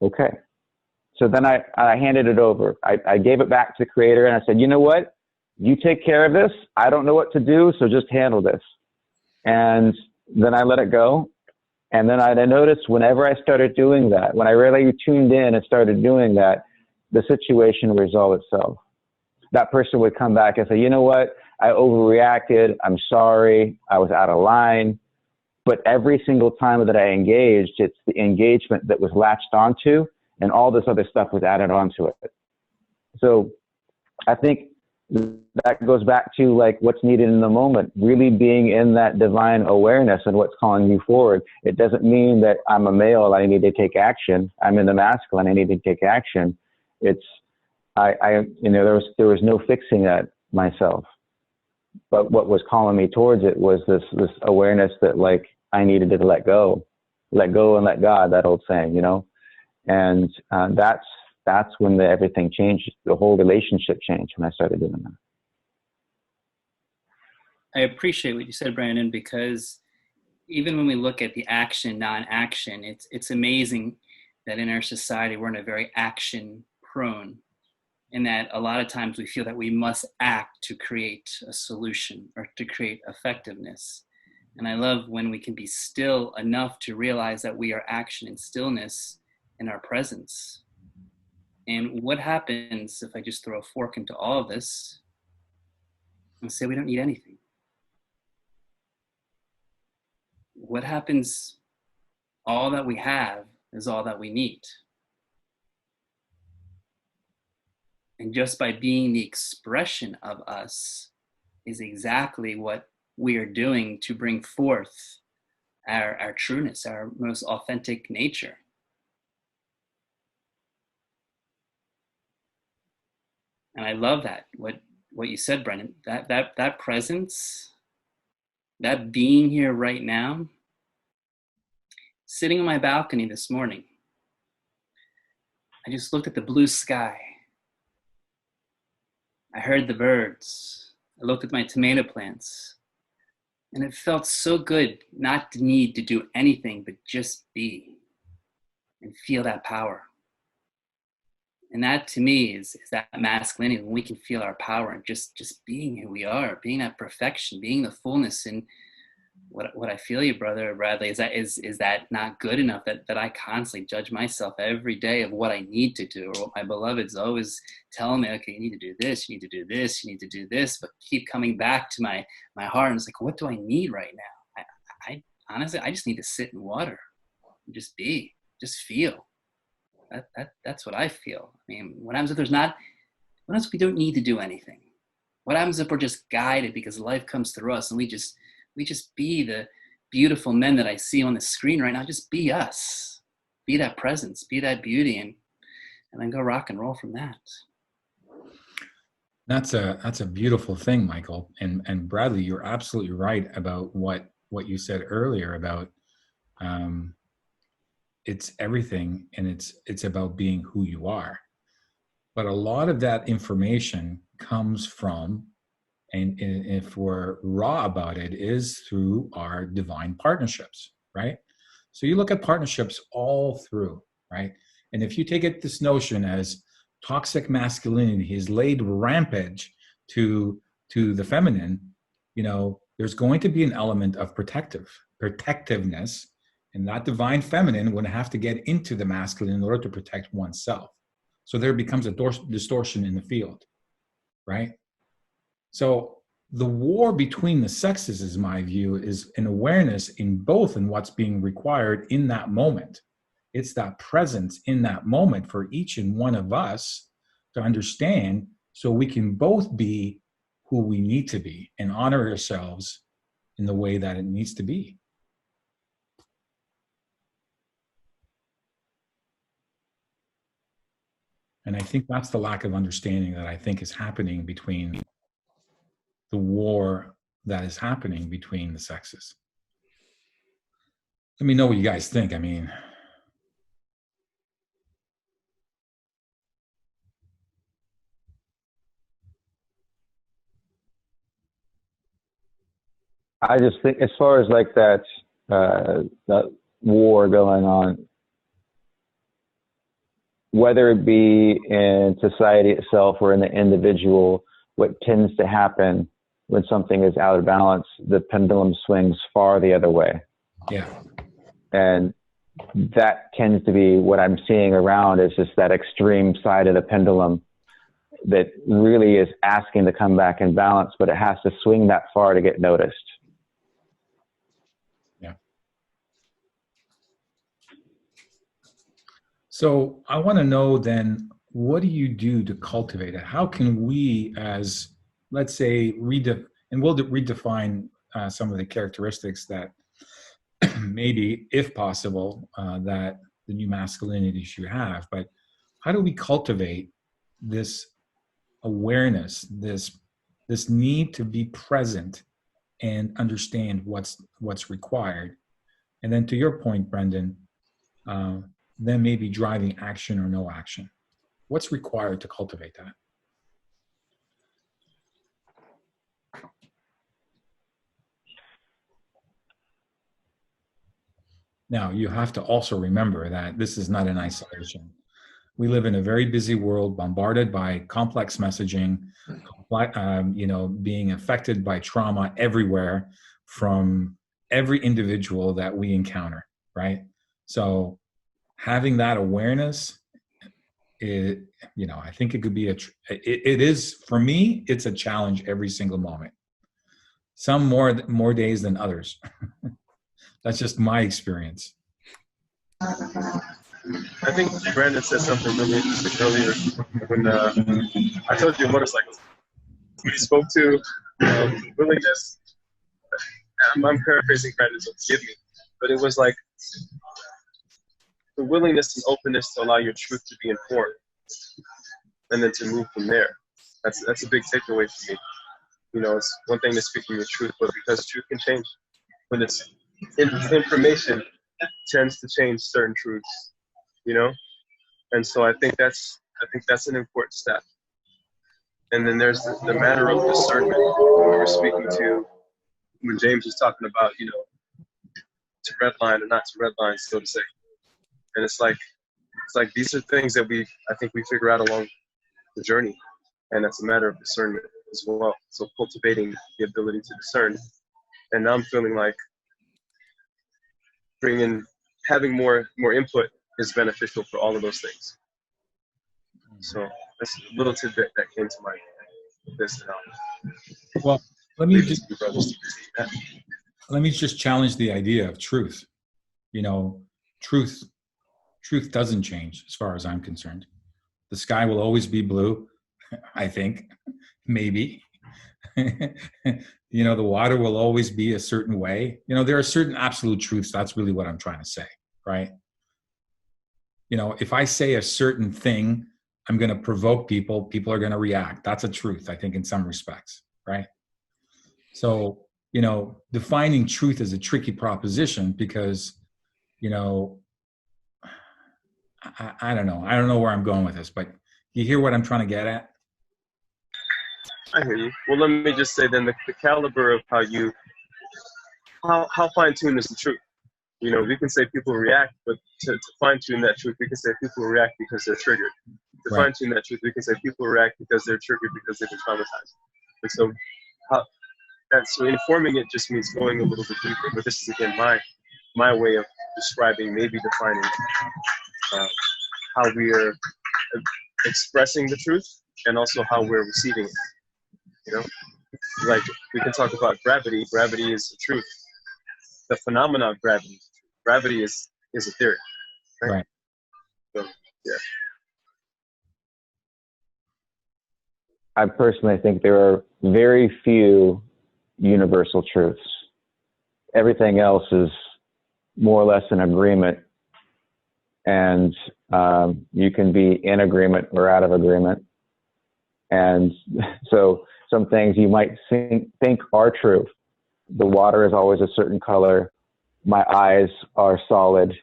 Okay. So then I handed it over. I gave it back to the creator, and I said, you know what? You take care of this. I don't know what to do, so just handle this. And then I let it go. And then I noticed whenever I started doing that, when I really tuned in and started doing that, the situation would resolve itself. That person would come back and say, you know what? I overreacted. I'm sorry. I was out of line. But every single time that I engaged, it's the engagement that was latched onto, and all this other stuff was added onto it. So I think that goes back to, like, what's needed in the moment, really being in that divine awareness and what's calling you forward. It doesn't mean that I'm a male, I need to take action. I'm in the masculine, I need to take action. It's, there was no fixing that myself. But what was calling me towards it was this awareness that, like, I needed to let go and let God, that old saying, you know? And that's when everything changed. The whole relationship changed when I started doing that. I appreciate what you said, Brandon, because even when we look at the action, non-action, it's amazing that in our society, we're in a very action prone, in that a lot of times we feel that we must act to create a solution or to create effectiveness. And I love when we can be still enough to realize that we are action and stillness in our presence. And what happens if I just throw a fork into all of this and say we don't need anything? What happens? All that we have is all that we need. And just by being the expression of us is exactly what we are doing to bring forth our trueness, our most authentic nature. And I love that, what you said, Brennan, that presence, that being here right now. Sitting on my balcony this morning, I just looked at the blue sky. I heard the birds. I looked at my tomato plants. And it felt so good not to need to do anything but just be and feel that power. And that, to me, is that masculinity, when we can feel our power and just being who we are, being that perfection, being the fullness. And what I feel you, brother Bradley, is that not good enough, that I constantly judge myself every day of what I need to do, or what my beloved's always telling me, okay, you need to do this, you need to do this, you need to do this, but keep coming back to my heart. And it's like, what do I need right now? I honestly, I just need to sit in water and just be, just feel. That's what I feel. I mean, what happens if what happens if we don't need to do anything? What happens if we're just guided because life comes through us and we just be the beautiful men that I see on the screen right now? Just be us, be that presence, be that beauty, and then go rock and roll from that. That's a beautiful thing, Michael. And Bradley, you're absolutely right about what you said earlier about it's everything, and it's about being who you are. But a lot of that information comes from, and if we're raw about it, is through our divine partnerships, right? So you look at partnerships all through, right? And if you take it, this notion as toxic masculinity is laid rampant to the feminine, you know, there's going to be an element of protectiveness, and that divine feminine would have to get into the masculine in order to protect oneself. So there becomes a distortion in the field, right? So the war between the sexes, is my view, is an awareness in both and what's being required in that moment. It's that presence in that moment for each and one of us to understand, so we can both be who we need to be and honor ourselves in the way that it needs to be. And I think that's the lack of understanding that I think is happening between the war that is happening between the sexes. Let me know what you guys think. I mean, I just think, as far as like that war going on, whether it be in society itself or in the individual, what tends to happen when something is out of balance, the pendulum swings far the other way. Yeah. And that tends to be what I'm seeing around, is just that extreme side of the pendulum that really is asking to come back in balance, but it has to swing that far to get noticed. Yeah. So I want to know then, what do you do to cultivate it? How can we, as, let's say, and we'll redefine some of the characteristics that maybe, if possible, that the new masculinity should have, but how do we cultivate this awareness, this need to be present and understand what's required? And then to your point, Brendan, then maybe driving action or no action. What's required to cultivate that? Now, you have to also remember that this is not in isolation. We live in a very busy world, bombarded by complex messaging, being affected by trauma everywhere from every individual that we encounter, right? So having that awareness, I think it could be it is, for me, it's a challenge every single moment. Some more days than others. That's just my experience. I think Brandon said something really interesting earlier when I told you motorcycles. When he spoke to willingness, I'm paraphrasing Brandon, so forgive me, but it was like the willingness and openness to allow your truth to be informed, and then to move from there. That's a big takeaway for me. It's one thing to speak your truth, but because truth can change, when it's information tends to change certain truths, and so I think that's an important step. And then there's the matter of discernment. When we were speaking to, when James was talking about, to redline or not to redline, so to say. And it's like these are things that I think we figure out along the journey, and that's a matter of discernment as well. So cultivating the ability to discern. And now I'm feeling like having more input is beneficial for all of those things. So that's a little tidbit that came to mind. Well, let me just challenge the idea of truth. Truth doesn't change as far as I'm concerned. The sky will always be blue, I think, maybe. The water will always be a certain way. There are certain absolute truths. That's really what I'm trying to say, right? If I say a certain thing, I'm going to provoke people. People are going to react. That's a truth, I think, in some respects, right? So, defining truth is a tricky proposition because, I don't know. I don't know where I'm going with this, but you hear what I'm trying to get at? I hear you. Well, let me just say then the caliber of how fine-tuned is the truth. We can say people react, but to fine-tune that truth, we can say people react because they're triggered. To Right. fine-tune that truth, we can say people react because they're triggered, because they've been traumatized. And so informing it just means going a little bit deeper. But this is, again, my way of describing, maybe defining how we are expressing the truth and also how we're receiving it. Like we can talk about gravity. Gravity is the truth. The phenomena of gravity. Gravity is a theory. Right. So, yeah. I personally think there are very few universal truths. Everything else is more or less an agreement. And you can be in agreement or out of agreement. And so some things you might think are true. The water is always a certain color. My eyes are solid.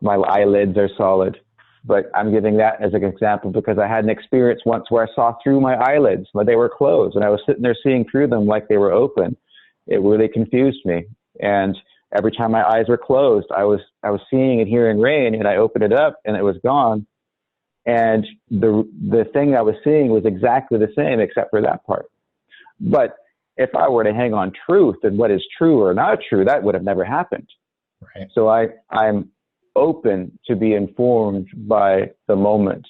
My eyelids are solid. But I'm giving that as an example because I had an experience once where I saw through my eyelids, but they were closed, and I was sitting there seeing through them like they were open. it really confused me. And every time my eyes were closed, I was seeing and hearing rain, and I opened it up and it was gone. And the thing I was seeing was exactly the same except for that part. But if I were to hang on truth and what is true or not true, that would have never happened. Right. So I'm open to be informed by the moment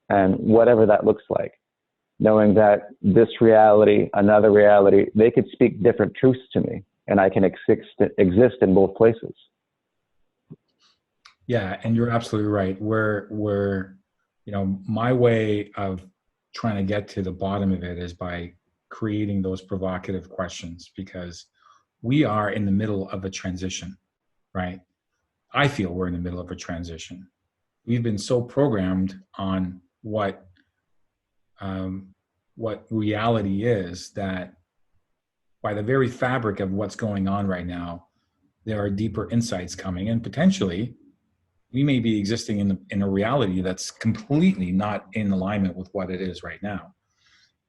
and whatever that looks like, knowing that this reality, another reality, they could speak different truths to me, and I can exist in both places. Yeah, and you're absolutely right. We're my way of trying to get to the bottom of it is by creating those provocative questions, because we are in the middle of a transition, right? I feel we're in the middle of a transition. We've been so programmed on what reality is that by the very fabric of what's going on right now, there are deeper insights coming, and potentially we may be existing in a reality that's completely not in alignment with what it is right now.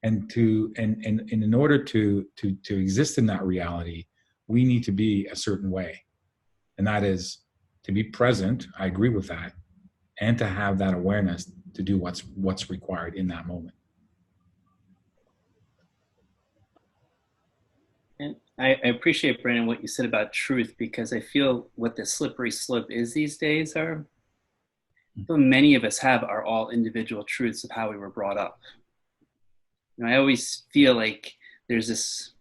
And in order to exist in that reality, we need to be a certain way, and that is to be present. I agree with that, and to have that awareness to do what's required in that moment. And I appreciate, Brandon, what you said about truth, because I feel what the slippery slope is these days are, so many of us have our all individual truths of how we were brought up. I always feel like there's this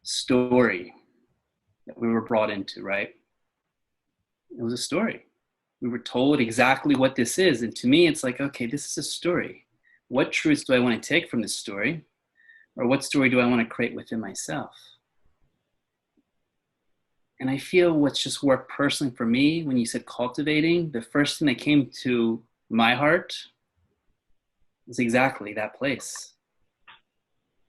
story that we were brought into, right? It was a story. We were told exactly what this is. And to me, it's like, okay, this is a story. What truths do I want to take from this story? Or what story do I want to create within myself? And I feel what's just worked personally for me, when you said cultivating, the first thing that came to my heart was exactly that place.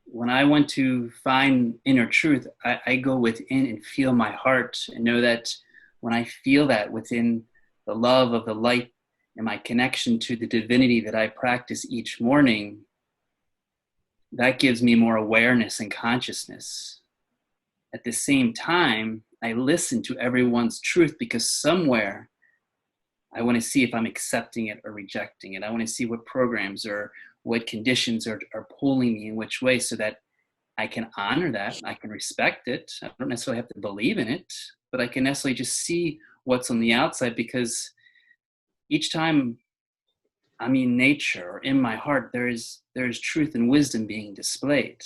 When I want to find inner truth, I go within and feel my heart, and know that when I feel that within the love of the light and my connection to the divinity that I practice each morning, that gives me more awareness and consciousness. At the same time, I listen to everyone's truth, because somewhere I want to see if I'm accepting it or rejecting it. I want to see what programs or what conditions are pulling me in which way, so that I can honor that. I can respect it. I don't necessarily have to believe in it, but I can necessarily just see what's on the outside, because each time I'm in nature or in my heart, there is truth and wisdom being displayed.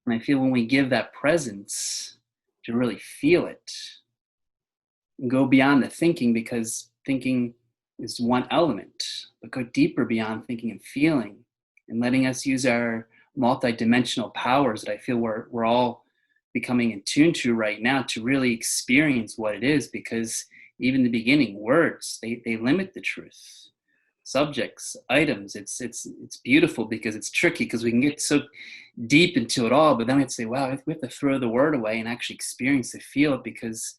And I feel when we give that presence to really feel it, and go beyond the thinking, because thinking is one element, but go deeper beyond thinking and feeling, and letting us use our multidimensional powers that I feel we're all becoming in tune to right now, to really experience what it is. Because even in the beginning, words, they limit the truth. Subjects, items, it's beautiful, because it's tricky, because we can get so deep into it all, but then we have to say, wow, we have to throw the word away and actually experience it, feel it, because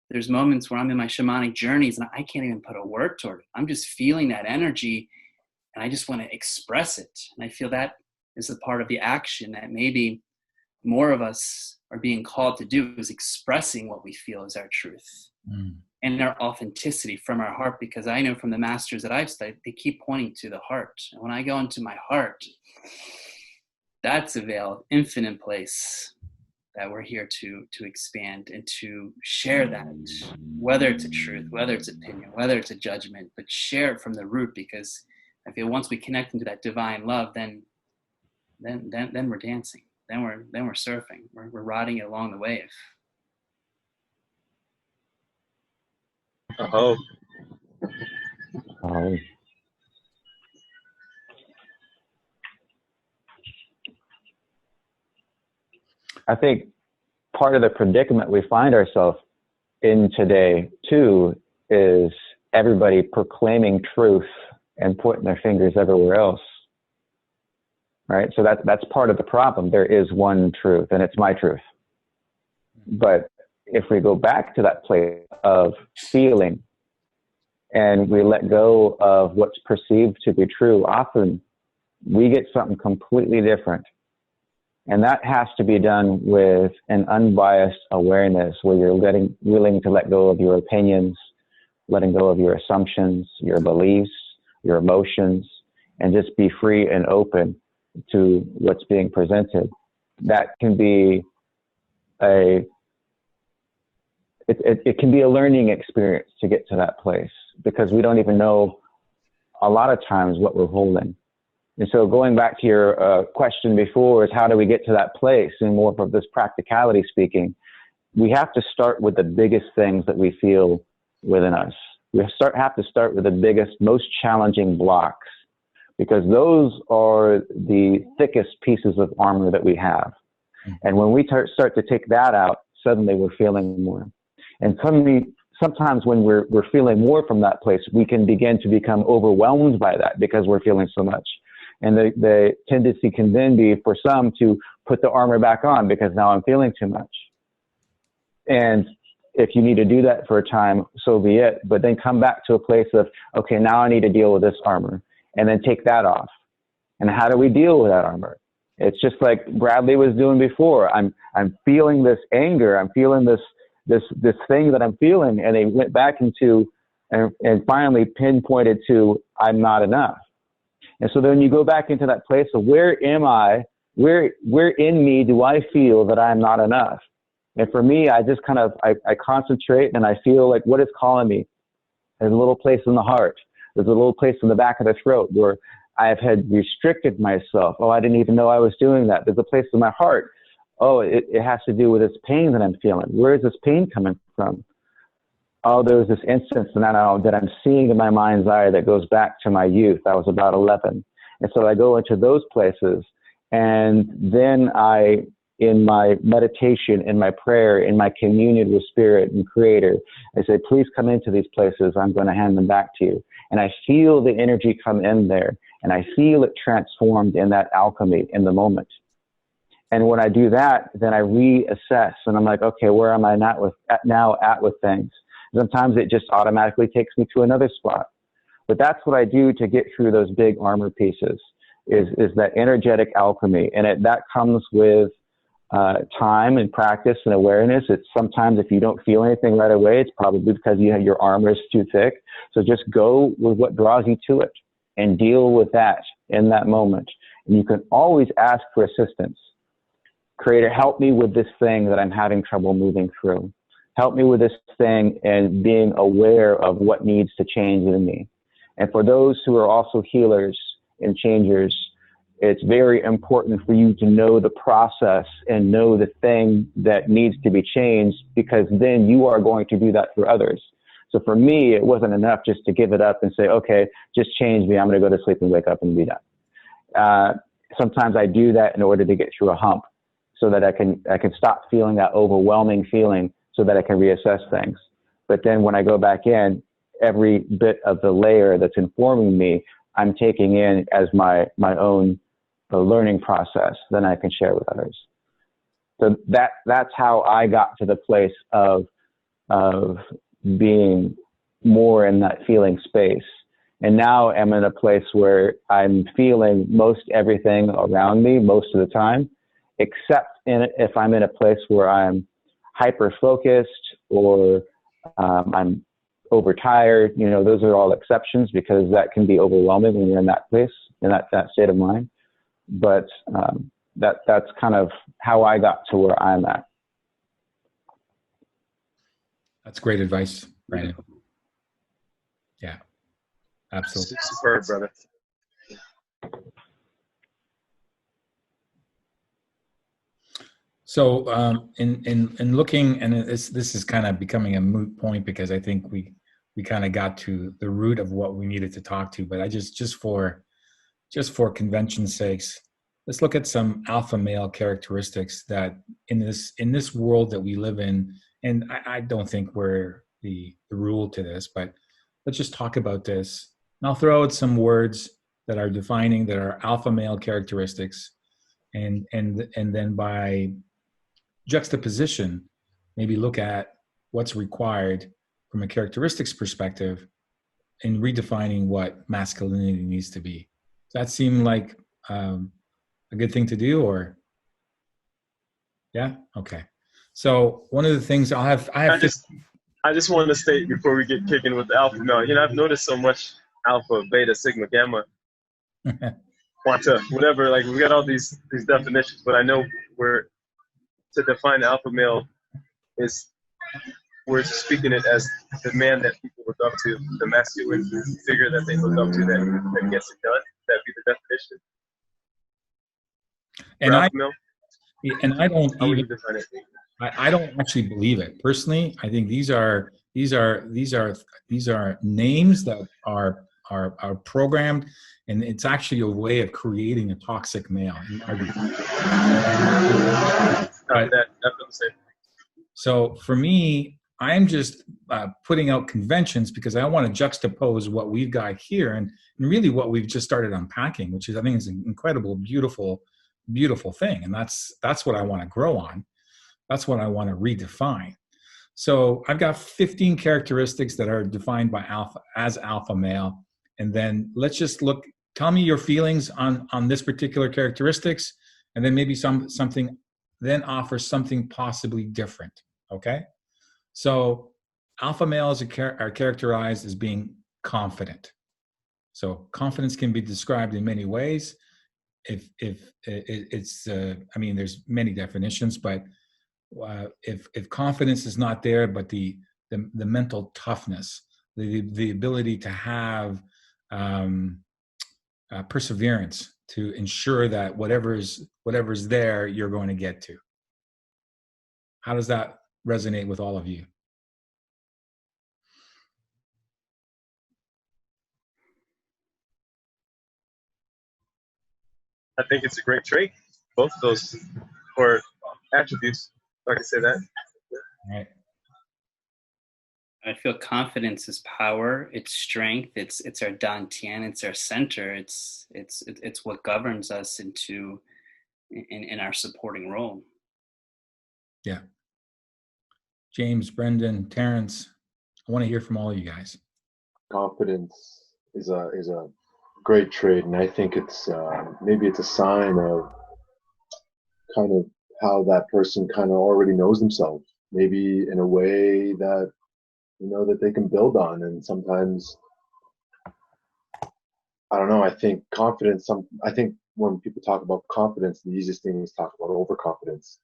there's moments where I'm in my shamanic journeys and I can't even put a word toward it. I'm just feeling that energy, and I just want to express it. And I feel that is a part of the action that maybe more of us are being called to do, is expressing what we feel is our truth. And our authenticity from our heart, because I know from the masters that I've studied, they keep pointing to the heart. And when I go into my heart, that's a veil, infinite place that we're here to expand and to share that, whether it's a truth, whether it's opinion, whether it's a judgment, but share it from the root. Because I feel once we connect into that divine love, then we're dancing, then we're surfing, we're riding it along the wave. Oh. I think part of the predicament we find ourselves in today too is everybody proclaiming truth and pointing their fingers everywhere else, right? So that's part of the problem. There is one truth, and it's my truth. But if we go back to that place of feeling, and we let go of what's perceived to be true, often we get something completely different. And that has to be done with an unbiased awareness where you're willing to let go of your opinions, letting go of your assumptions, your beliefs, your emotions, and just be free and open to what's being presented. That can be it can be a learning experience to get to that place, because we don't even know a lot of times what we're holding. And so going back to your question before is how do we get to that place, and more of this practicality speaking, we have to start with the biggest things that we feel within us. We have to start with the biggest, most challenging blocks, because those are the thickest pieces of armor that we have. And when we start to take that out, suddenly we're feeling more. And sometimes when we're feeling more from that place, we can begin to become overwhelmed by that because we're feeling so much. And the tendency can then be for some to put the armor back on because now I'm feeling too much. And if you need to do that for a time, so be it. But then come back to a place of, okay, now I need to deal with this armor, and then take that off. And how do we deal with that armor? It's just like Bradley was doing before. I'm feeling this anger. I'm feeling this thing that I'm feeling. And they went back into and finally pinpointed to, I'm not enough. And so then you go back into that place of where am I? Where in me do I feel that I'm not enough? And for me, I just kind of, I concentrate and I feel like what is calling me. There's a little place in the heart. There's a little place in the back of the throat where I've had restricted myself. Oh, I didn't even know I was doing that. There's a place in my heart. Oh, it has to do with this pain that I'm feeling. Where is this pain coming from? Oh, there was this instance that I'm seeing in my mind's eye that goes back to my youth. I was about 11. And so I go into those places, and then in my meditation, in my prayer, in my communion with Spirit and Creator, I say, please come into these places. I'm going to hand them back to you. And I feel the energy come in there, and I feel it transformed in that alchemy in the moment. And when I do that, then I reassess, and I'm like, okay, where am I at with things? Sometimes it just automatically takes me to another spot. But that's what I do to get through those big armor pieces, is that energetic alchemy. And that comes with time and practice and awareness. It's sometimes if you don't feel anything right away, it's probably because your armor is too thick. So just go with what draws you to it and deal with that in that moment. And you can always ask for assistance. Creator, help me with this thing that I'm having trouble moving through. Help me with this thing, and being aware of what needs to change in me. And for those who are also healers and changers, it's very important for you to know the process and know the thing that needs to be changed, because then you are going to do that for others. So for me, it wasn't enough just to give it up and say, okay, just change me. I'm going to go to sleep and wake up and be done. Sometimes I do that in order to get through a hump so that I can stop feeling that overwhelming feeling so that I can reassess things. But then when I go back in, every bit of the layer that's informing me, I'm taking in as my own learning process, then I can share with others. So that's how I got to the place of being more in that feeling space. And now I'm in a place where I'm feeling most everything around me most of the time, except if I'm in a place where I'm hyper-focused or I'm overtired. Those are all exceptions, because that can be overwhelming when you're in that place, in that state of mind. But that's kind of how I got to where I'm at. That's great advice, Brandon. Yeah, absolutely. Superb, brother. So in looking, and this is kind of becoming a moot point, because I think we kind of got to the root of what we needed to talk to. But I just for convention's sakes, let's look at some alpha male characteristics that in this world that we live in. And I don't think we're the rule to this, but let's just talk about this. And I'll throw out some words that are defining, that are alpha male characteristics, and then by juxtaposition, maybe look at what's required from a characteristics perspective in redefining what masculinity needs to be. Does that seem like a good thing to do, or? Yeah. Okay. So one of the things I have I just want to state before we get kicking with the alpha male, I've noticed so much alpha, beta, sigma, gamma, quanta, whatever. Like we got all these definitions, but I know to define alpha male is we're speaking it as the man that people look up to, the masculine figure that they look up to that gets it done. That'd be the definition. And alpha male. And I don't How would even you define it? I don't actually believe it personally. I think these are names that are programmed, and it's actually a way of creating a toxic male. So for me, I'm just putting out conventions because I want to juxtapose what we've got here and really what we've just started unpacking, which is, I think, is an incredible, beautiful thing. And that's what I want to grow on. That's what I want to redefine. So I've got 15 characteristics that are defined by alpha male. And then let's just tell me your feelings on this particular characteristics, and then maybe something, then offer something possibly different. Okay. So alpha males are characterized as being confident. So confidence can be described in many ways. If it's, there's many definitions, but if confidence is not there, but the mental toughness, the ability to have perseverance to ensure that whatever's there, you're going to get to. How does that resonate with all of you? I think it's a great trait. Both of those, or attributes, if I can say that. Right. I feel confidence is power. It's strength. It's our dantian. It's our center. It's what governs us in our supporting role. Yeah. James, Brendan, Terence, I want to hear from all of you guys. Confidence is a great trait, and I think it's maybe it's a sign of kind of how that person kind of already knows themselves, maybe in a way that that they can build on. And sometimes, I don't know, I think confidence, I think when people talk about confidence, the easiest thing is talk about overconfidence.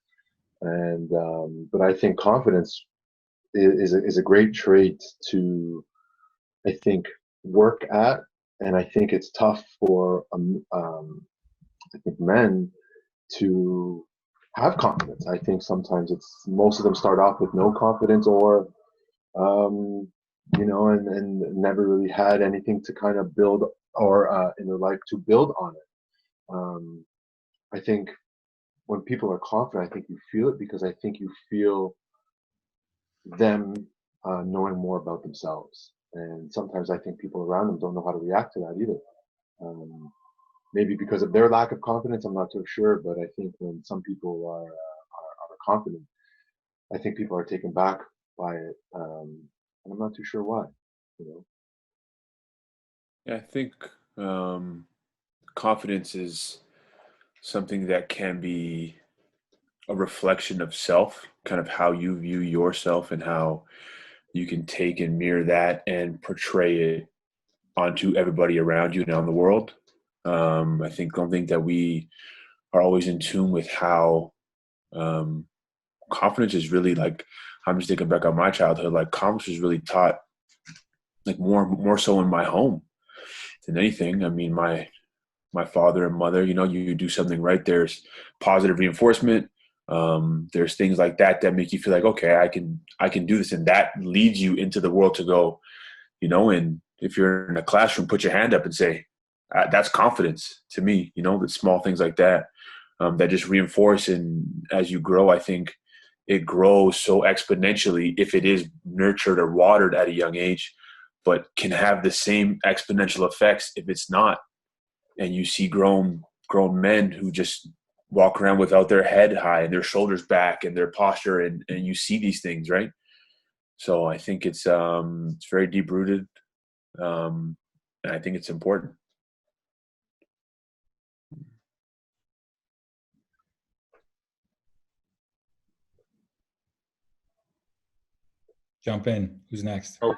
And but I think confidence is a great trait to, I think, work at. And I think it's tough for I think men to have confidence. I think sometimes most of them start off with no confidence, or and never really had anything to kind of build, or in their life to build on it. I think when people are confident, I think you feel it, because I think you feel them knowing more about themselves. And sometimes I think people around them don't know how to react to that either. Maybe because of their lack of confidence, I'm not so sure. But I think when some people are confident, I think people are taken back by it. And I'm not too sure why. Yeah, I think confidence is something that can be a reflection of self, kind of how you view yourself and how you can take and mirror that and portray it onto everybody around you and on the world. I don't think that we are always in tune with how confidence is really, like, I'm just thinking back on my childhood, like confidence was really taught, like more so in my home than anything. I mean, my father and mother, you do something right, there's positive reinforcement. There's things like that make you feel like, okay, I can do this. And that leads you into the world to go, and if you're in a classroom, put your hand up and say, that's confidence to me, the small things like that, that just reinforce. And as you grow, I think it grows so exponentially if it is nurtured or watered at a young age, but can have the same exponential effects if it's not. And you see grown men who just walk around without their head high and their shoulders back and their posture, and you see these things, right? So I think it's very deep rooted, and I think it's important. Jump in. Who's next? Oh.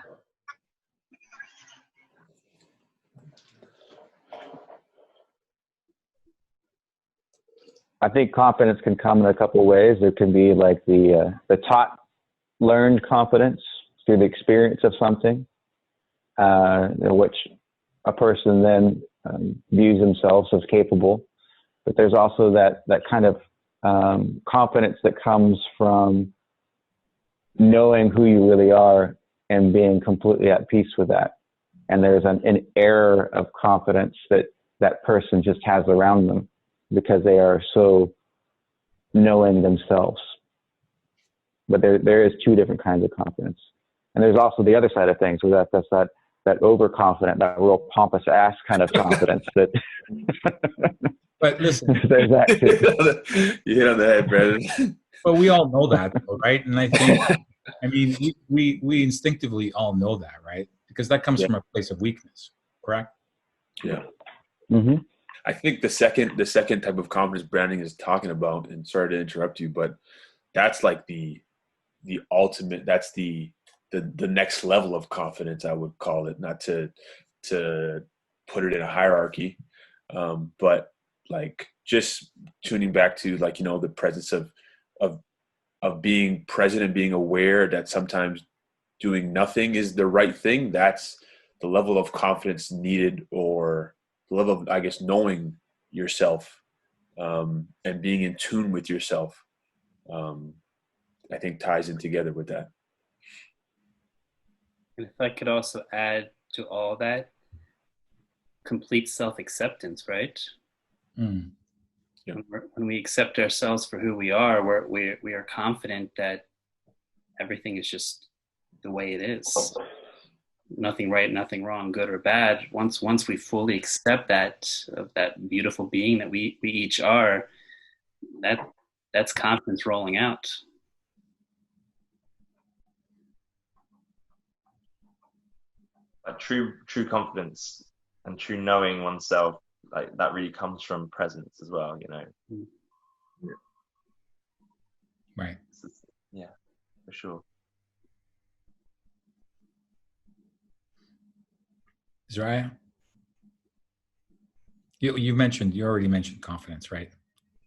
I think confidence can come in a couple of ways. There can be like the taught, learned confidence through the experience of something, which a person then views themselves as capable. But there's also that kind of confidence that comes from knowing who you really are and being completely at peace with that. And there's an air of confidence that person just has around them because they are so knowing themselves. But there is two different kinds of confidence. And there's also the other side of things, where that's that overconfident, that real pompous ass kind of confidence that. But listen, there's that too. You hit on the head, Brandon. But we all know that, though, right? And I think, I mean, we instinctively all know that, right? Because that comes from a place of weakness, correct? Yeah. Mm-hmm. I think the second type of confidence Brandon is talking about, and sorry to interrupt you, but that's like the ultimate. That's the next level of confidence, I would call it. Not to put it in a hierarchy, but like just tuning back to, like, the presence of being present and being aware that sometimes doing nothing is the right thing. That's the level of confidence needed, or the level of, I guess, knowing yourself and being in tune with yourself. I think ties in together with that. And if I could also add to all that, complete self-acceptance, right? Mm. Yeah. When we accept ourselves for who we are, we are confident that everything is just the way it is. Nothing right, nothing wrong, good or bad. Once we fully accept that beautiful being that we each are, that's confidence rolling out. A true confidence and true knowing oneself, like that really comes from presence as well, Right. Yeah, for sure. Zariah? You already mentioned confidence, right?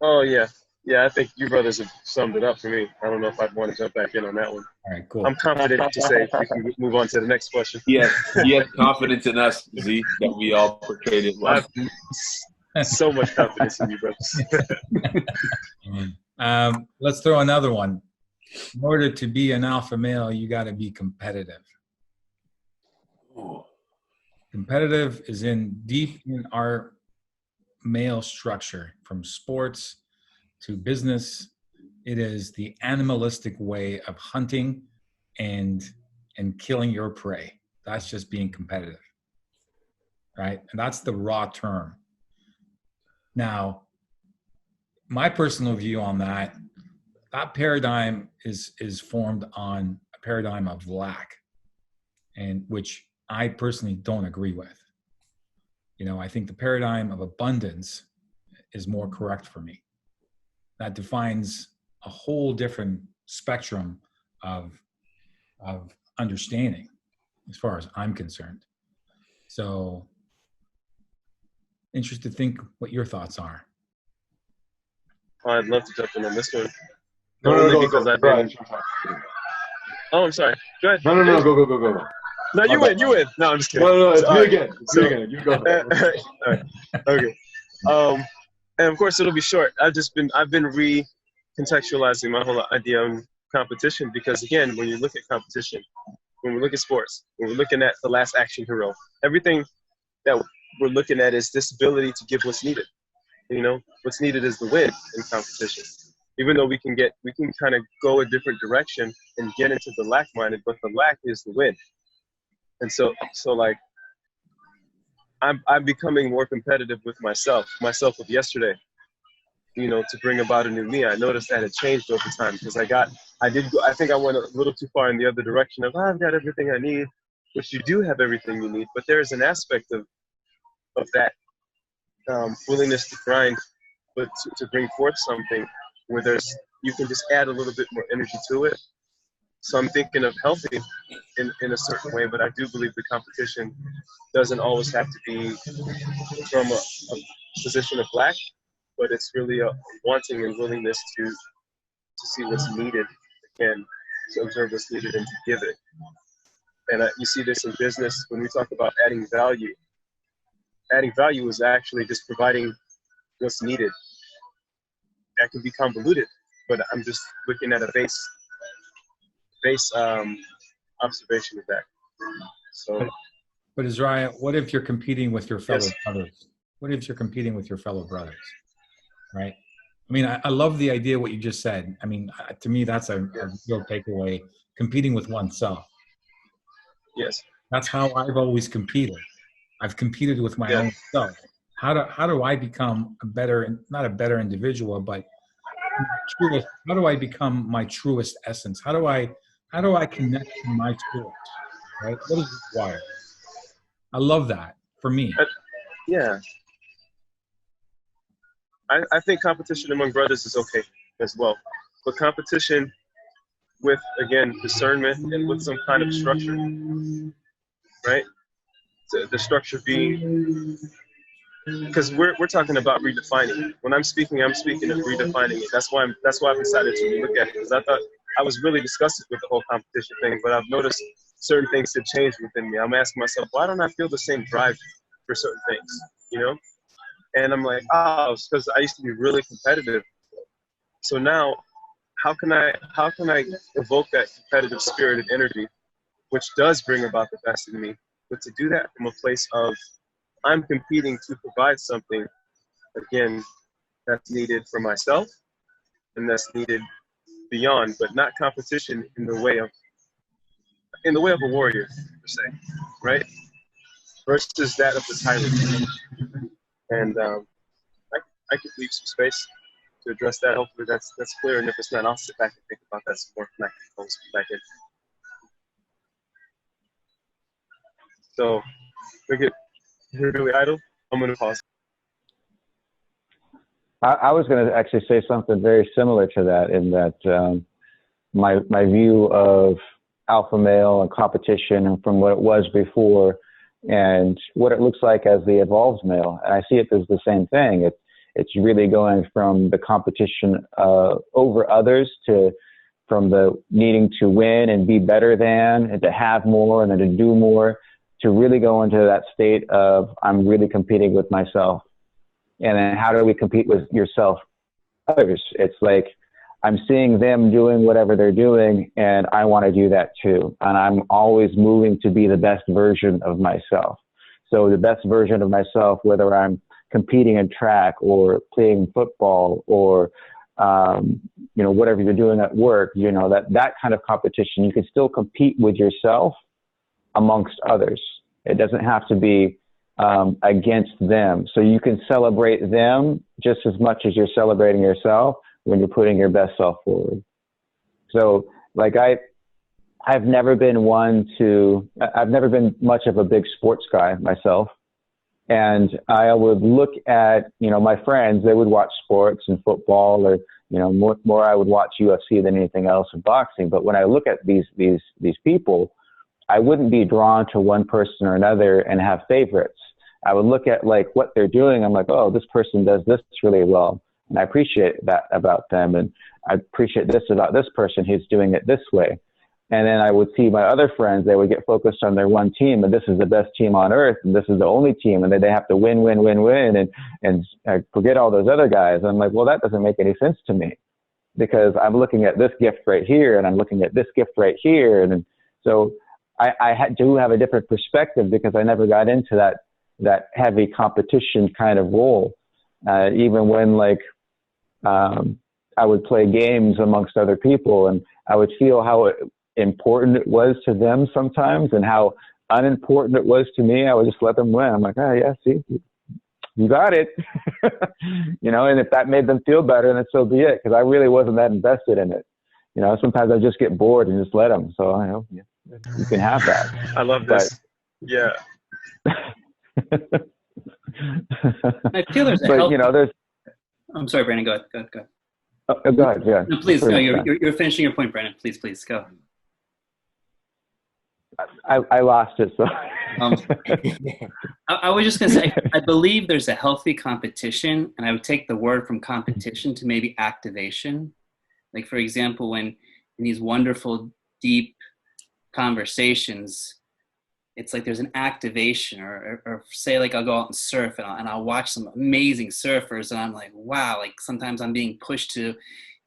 Oh, yeah. Yeah, I think you brothers have summed it up for me. I don't know if I'd want to jump back in on that one. All right, cool. I'm confident to say we can move on to the next question. He has confidence in us, Z, that we all portrayed it well. So much confidence in you, brothers. Let's throw another one. In order to be an alpha male, you got to be competitive. Ooh. Competitive is deep in our male structure, from sports to business. It is the animalistic way of hunting and killing your prey. That's just being competitive, right? And that's the raw term. Now, my personal view on that paradigm is formed on a paradigm of lack, and which I personally don't agree with. I think the paradigm of abundance is more correct for me. That defines a whole different spectrum of understanding as far as I'm concerned. So, interested to think what your thoughts are. I'd love to jump in on this one. No, because go. I've been... Oh, I'm sorry. Go ahead. No, go. No, you win. No, I'm just kidding. No, it's me again. Me again. You go. All right. Okay. And of course, it'll be short. I've been recontextualizing my whole idea on competition, because again, when you look at competition, when we look at sports, when we're looking at the last action hero, everything that we're looking at is this ability to give what's needed. What's needed is the win in competition. Even though we can kind of go a different direction and get into the lack minded, but the lack is the win. And so like, I'm becoming more competitive with myself of yesterday, to bring about a new me. I noticed that it changed over time, because I think I went a little too far in the other direction of, I've got everything I need, which you do have everything you need, but there's an aspect of that willingness to grind, but to bring forth something where you can just add a little bit more energy to it. So I'm thinking of healthy in a certain way, but I do believe the competition doesn't always have to be from a position of lack, but it's really a wanting and willingness to see what's needed, again, to observe what's needed and to give it. And you see this in business when we talk about adding value. Adding value is actually just providing what's needed. That can be convoluted, but I'm just looking at a base observation of that. So, but Azariah, what if you're competing with your fellow Yes. brothers? What if you're competing with your fellow brothers, right? I mean, I love the idea what you just said. I mean, to me, that's a real takeaway. Competing with oneself. yes. That's how I've always competed. I've competed with my own self. How do I become a better, not a better individual, but how do I become my truest essence? How do I connect to my truest, right? What is required? I love that for me. Yeah. I think competition among brothers is okay as well. But competition with, again, discernment and with some kind of structure, right? The structure being, because we're talking about redefining. When I'm speaking of redefining it. That's why I've decided to look at it, because I thought I was really disgusted with the whole competition thing, but I've noticed certain things have changed within me. I'm asking myself, why don't I feel the same drive for certain things, you know? And I'm like, oh, it's because I used to be really competitive. So now, how can I evoke that competitive spirited energy, which does bring about the best in me, but to do that from a place of I'm competing to provide something, again, that's needed for myself and that's needed beyond, but not competition in the way of a warrior, per se, right? Versus that of the tyrant. And I could leave some space to address that. Hopefully that's clear. And if it's not, I'll sit back and think about that some more and I can close back in. So, we're really idle. I'm going to pause. I was going to actually say something very similar to that, in that my view of alpha male and competition, and from what it was before and what it looks like as the evolved male. And I see it as the same thing. It's really going from the competition over others from the needing to win and be better than, and to have more and then to do more, to really go into that state of I'm really competing with myself. And then how do we compete with yourself? Others. It's like I'm seeing them doing whatever they're doing, and I want to do that too. And I'm always moving to be the best version of myself. So the best version of myself, whether I'm competing in track or playing football or, whatever you're doing at work, that kind of competition, you can still compete with yourself amongst others. It doesn't have to be against them. So you can celebrate them just as much as you're celebrating yourself when you're putting your best self forward. So like I've never been much of a big sports guy myself. And I would look at, my friends, they would watch sports and football, or, more I would watch UFC than anything else in boxing. But when I look at these people, I wouldn't be drawn to one person or another and have favorites. I would look at like what they're doing. I'm like, oh, this person does this really well. And I appreciate that about them. And I appreciate this about this person who's doing it this way. And then I would see my other friends, they would get focused on their one team, and this is the best team on earth, and this is the only team, and then they have to win, and forget all those other guys. I'm like, well, that doesn't make any sense to me, because I'm looking at this gift right here, and I'm looking at this gift right here. And so I do have a different perspective, because I never got into that heavy competition kind of role. Even when I would play games amongst other people, and I would feel how important it was to them sometimes and how unimportant it was to me. I would just let them win. I'm like, oh yeah, see, you got it. And if that made them feel better, then so be it, because I really wasn't that invested in it. Sometimes I just get bored and just let them. So you can have that. I love this. Yeah. I feel there's a but, I'm sorry, Brandon, go ahead. Oh, go ahead, yeah. No, please, no, you're finishing your point, Brandon. Please, go. I lost it. So Um, I was just going to say, I believe there's a healthy competition, and I would take the word from competition to maybe activation. Like, for example, when in these wonderful, deep conversations, it's like there's an activation, or say like I'll go out and surf, and I'll watch some amazing surfers, and I'm like, wow, like sometimes I'm being pushed to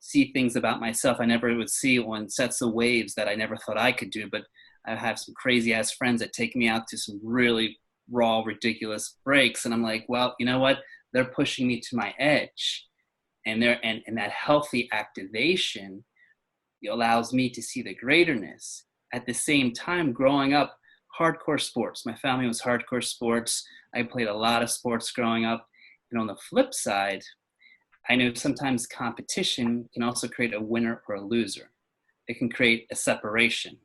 see things about myself I never would see on sets of waves that I never thought I could do. But I have some crazy ass friends that take me out to some really raw, ridiculous breaks, and I'm like, well, you know what? They're pushing me to my edge, and that healthy activation allows me to see the greaterness. At the same time, growing up, hardcore sports. My family was hardcore sports. I played a lot of sports growing up. And on the flip side, I know sometimes competition can also create a winner or a loser. It can create a separation.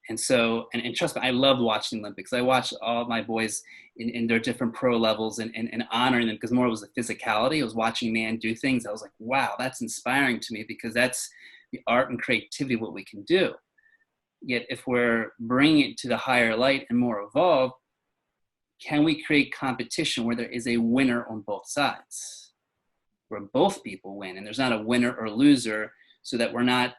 And so, and trust me, I loved watching the Olympics. I watched all of my boys in their different pro levels and honoring them, because more it was the physicality. I was watching man do things. I was like, wow, that's inspiring to me, because that's the art and creativity of what we can do. Yet if we're bringing it to the higher light and more evolved, can we create competition where there is a winner on both sides, where both people win and there's not a winner or loser, so that we're not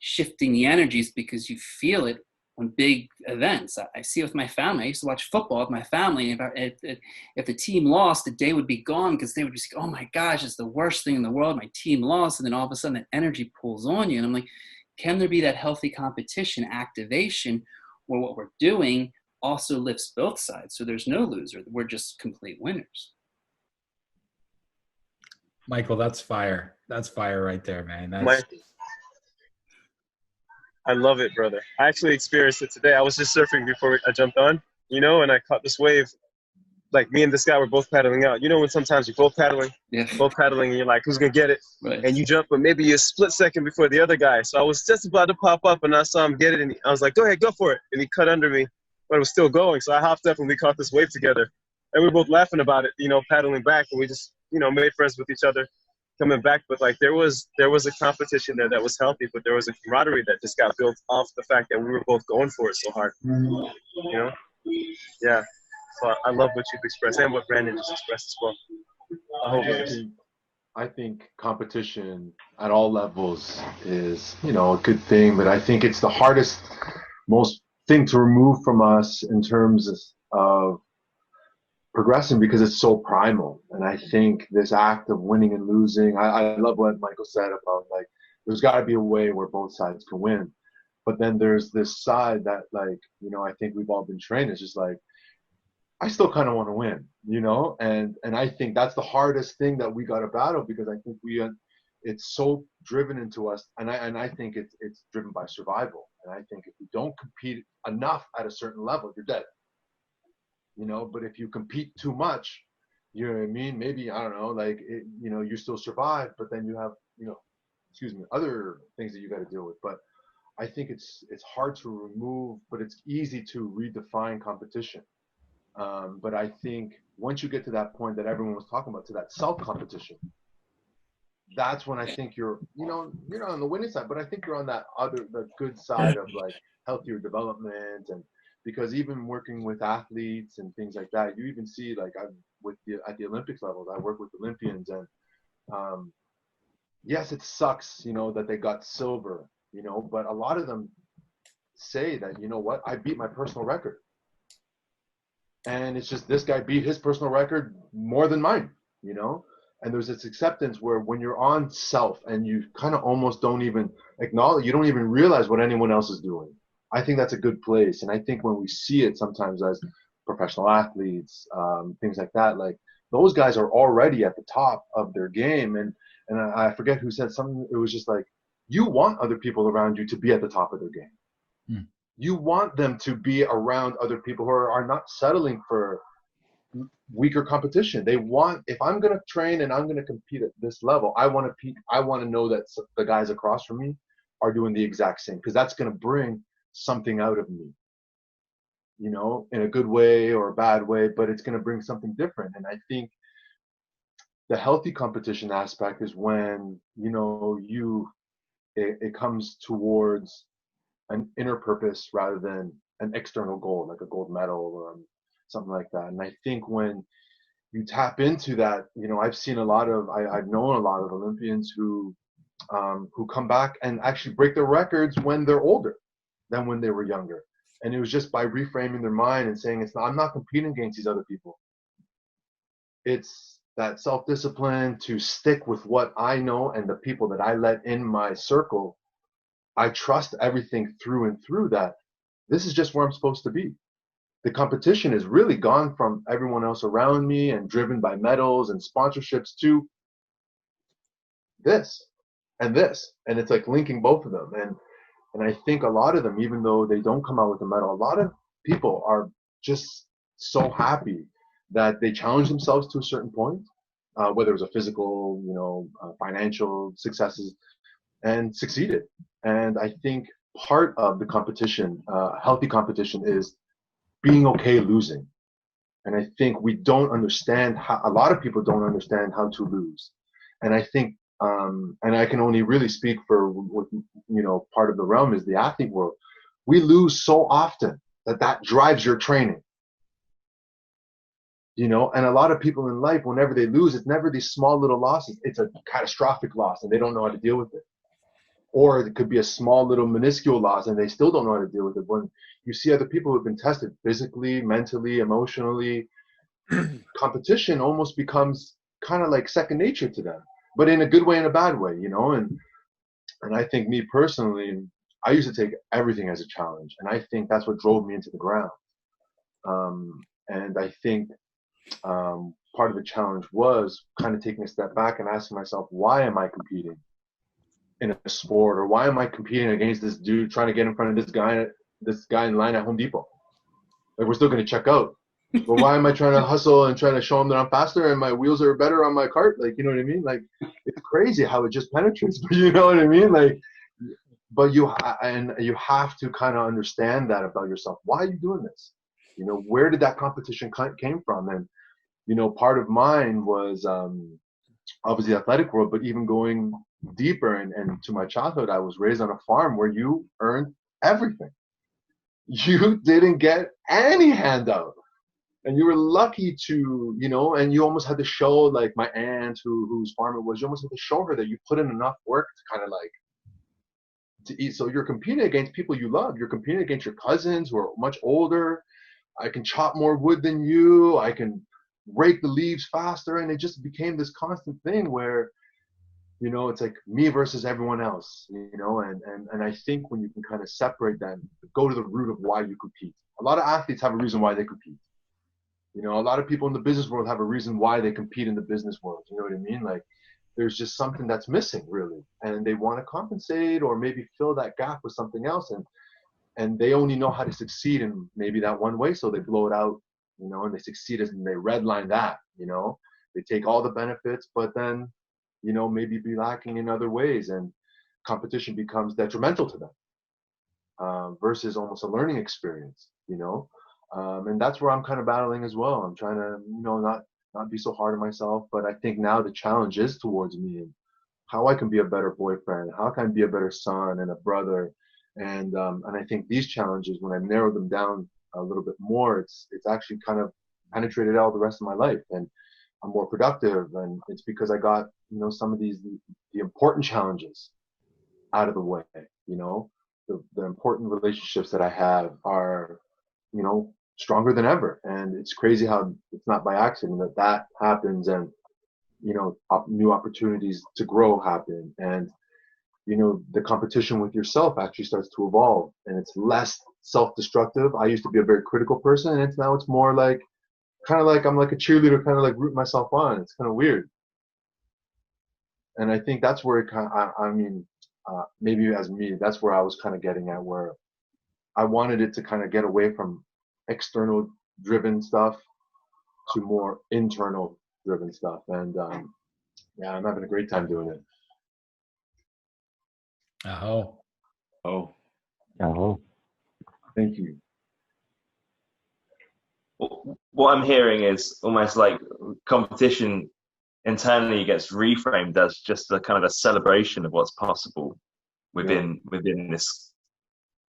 shifting the energies because you feel it on big events. I see it with my family. I used to watch football with my family. If the team lost, the day would be gone, because they would just go, oh my gosh, it's the worst thing in the world. My team lost. And then all of a sudden that energy pulls on you. And I'm like, can there be that healthy competition activation where what we're doing also lifts both sides? So there's no loser. We're just complete winners. Michael, that's fire. That's fire right there, man. I love it, brother. I actually experienced it today. I was just surfing before I jumped on, and I caught this wave. Like, me and this guy were both paddling out. You know when sometimes you're both paddling, and you're like, who's going to get it? Right. And you jump, but maybe you're a split second before the other guy. So I was just about to pop up, and I saw him get it, and I was like, go ahead, go for it. And he cut under me, but it was still going. So I hopped up, and we caught this wave together. And we were both laughing about it, paddling back, and we just, made friends with each other coming back. But like, there was a competition there that was healthy, but there was a camaraderie that just got built off the fact that we were both going for it so hard. Yeah. So I love what you've expressed and what Brandon just expressed as well. I think competition at all levels is, a good thing, but I think it's the hardest, most thing to remove from us in terms of progressing, because it's so primal. And I think this act of winning and losing, I love what Michael said about, like, there's got to be a way where both sides can win. But then there's this side that, like, I think we've all been trained. It's just like, I still kind of want to win, and I think that's the hardest thing that we got to battle, because I think it's so driven into us, and I think it's driven by survival. And I think if you don't compete enough at a certain level, you're dead. But if you compete too much, you know what I mean? Maybe, I don't know, like, you still survive, but then you have, other things that you got to deal with. But I think it's hard to remove, but it's easy to redefine competition. But I think once you get to that point that everyone was talking about, to that self-competition, that's when I think you're on the winning side, but I think you're on the good side of, like, healthier development. And because even working with athletes and things like that, you even see, like, at the Olympics levels, I work with Olympians, and yes, it sucks, that they got silver, but a lot of them say that, what, I beat my personal record. And it's just, this guy beat his personal record more than mine, and there's this acceptance where when you're on self and you kind of almost don't even acknowledge, you don't even realize what anyone else is doing. I think that's a good place. And I think when we see it sometimes as professional athletes, things like that, like, those guys are already at the top of their game. And I forget who said something. It was just like, you want other people around you to be at the top of their game. Hmm. You want them to be around other people who are not settling for weaker competition. They want, if I'm going to train and I'm going to compete at this level, I want to know that the guys across from me are doing the exact same, because that's going to bring something out of me, in a good way or a bad way, but it's going to bring something different. And I think the healthy competition aspect is when, it comes towards an inner purpose rather than an external goal, like a gold medal or something like that. And I think when you tap into that, I've seen I've known a lot of Olympians who come back and actually break their records when they're older than when they were younger. And it was just by reframing their mind and saying, I'm not competing against these other people. It's that self-discipline to stick with what I know and the people that I let in my circle. I trust everything through and through that this is just where I'm supposed to be. The competition is really gone from everyone else around me and driven by medals and sponsorships to this and this. And it's like linking both of them. And I think a lot of them, even though they don't come out with a medal, a lot of people are just so happy that they challenge themselves to a certain point, whether it was a physical, financial successes, and succeeded. And I think part of the competition, healthy competition, is being okay losing. And I think we don't understand how, a lot of people don't understand how to lose. And I think, and I can only really speak for what, part of the realm is the athlete world. We lose so often that drives your training. And a lot of people in life, whenever they lose, it's never these small little losses. It's a catastrophic loss and they don't know how to deal with it. Or it could be a small little minuscule loss and they still don't know how to deal with it. When you see other people who've been tested physically, mentally, emotionally, competition almost becomes kind of like second nature to them, but in a good way and a bad way, and I think me personally, I used to take everything as a challenge. And I think that's what drove me into the ground. And I think part of the challenge was kind of taking a step back and asking myself, why am I competing in a sport, or why am I competing against this dude trying to get in front of this guy in line at Home Depot? Like, we're still going to check out. But why am I trying to hustle and trying to show him that I'm faster and my wheels are better on my cart? Like, you know what I mean? Like, it's crazy how it just penetrates, you know what I mean? Like, but you have to kind of understand that about yourself. Why are you doing this? Where did that competition came from? And, part of mine was obviously the athletic world, but even going deeper and to my childhood, I was raised on a farm where you earned everything. You didn't get any handout. And you were lucky to, and you almost had to show, like my aunt whose farm it was, you almost had to show her that you put in enough work to kind of like to eat. So you're competing against people you love. You're competing against your cousins who are much older. I can chop more wood than you. I can rake the leaves faster. And it just became this constant thing where, it's like me versus everyone else, and I think when you can kind of separate that, go to the root of why you compete. A lot of athletes have a reason why they compete. A lot of people in the business world have a reason why they compete in the business world. You know what I mean? Like, there's just something that's missing, really. And they want to compensate or maybe fill that gap with something else. And they only know how to succeed in maybe that one way. So they blow it out, and they succeed and they redline that, they take all the benefits, but then, maybe be lacking in other ways. And competition becomes detrimental to them versus almost a learning experience, and that's where I'm kind of battling as well. I'm trying to, not be so hard on myself, but I think now the challenge is towards me and how I can be a better boyfriend, how can I be a better son and a brother. And I think these challenges, when I narrow them down a little bit more, it's actually kind of penetrated all the rest of my life, and I'm more productive. And it's because I got, some of these, the important challenges out of the way, the important relationships that I have are, stronger than ever. And it's crazy how it's not by accident that happens, and new opportunities to grow happen, and the competition with yourself actually starts to evolve, and it's less self-destructive. I used to be a very critical person, and now it's more like kind of like I'm like a cheerleader, kind of like rooting myself on. It's kind of weird. And I think that's where it kind of, maybe as me, that's where I was kind of getting at, where I wanted it to kind of get away from external driven stuff to more internal driven stuff. And yeah, I'm having a great time doing it. Oh, thank you. What I'm hearing is almost like competition internally gets reframed as just a kind of a celebration of what's possible within this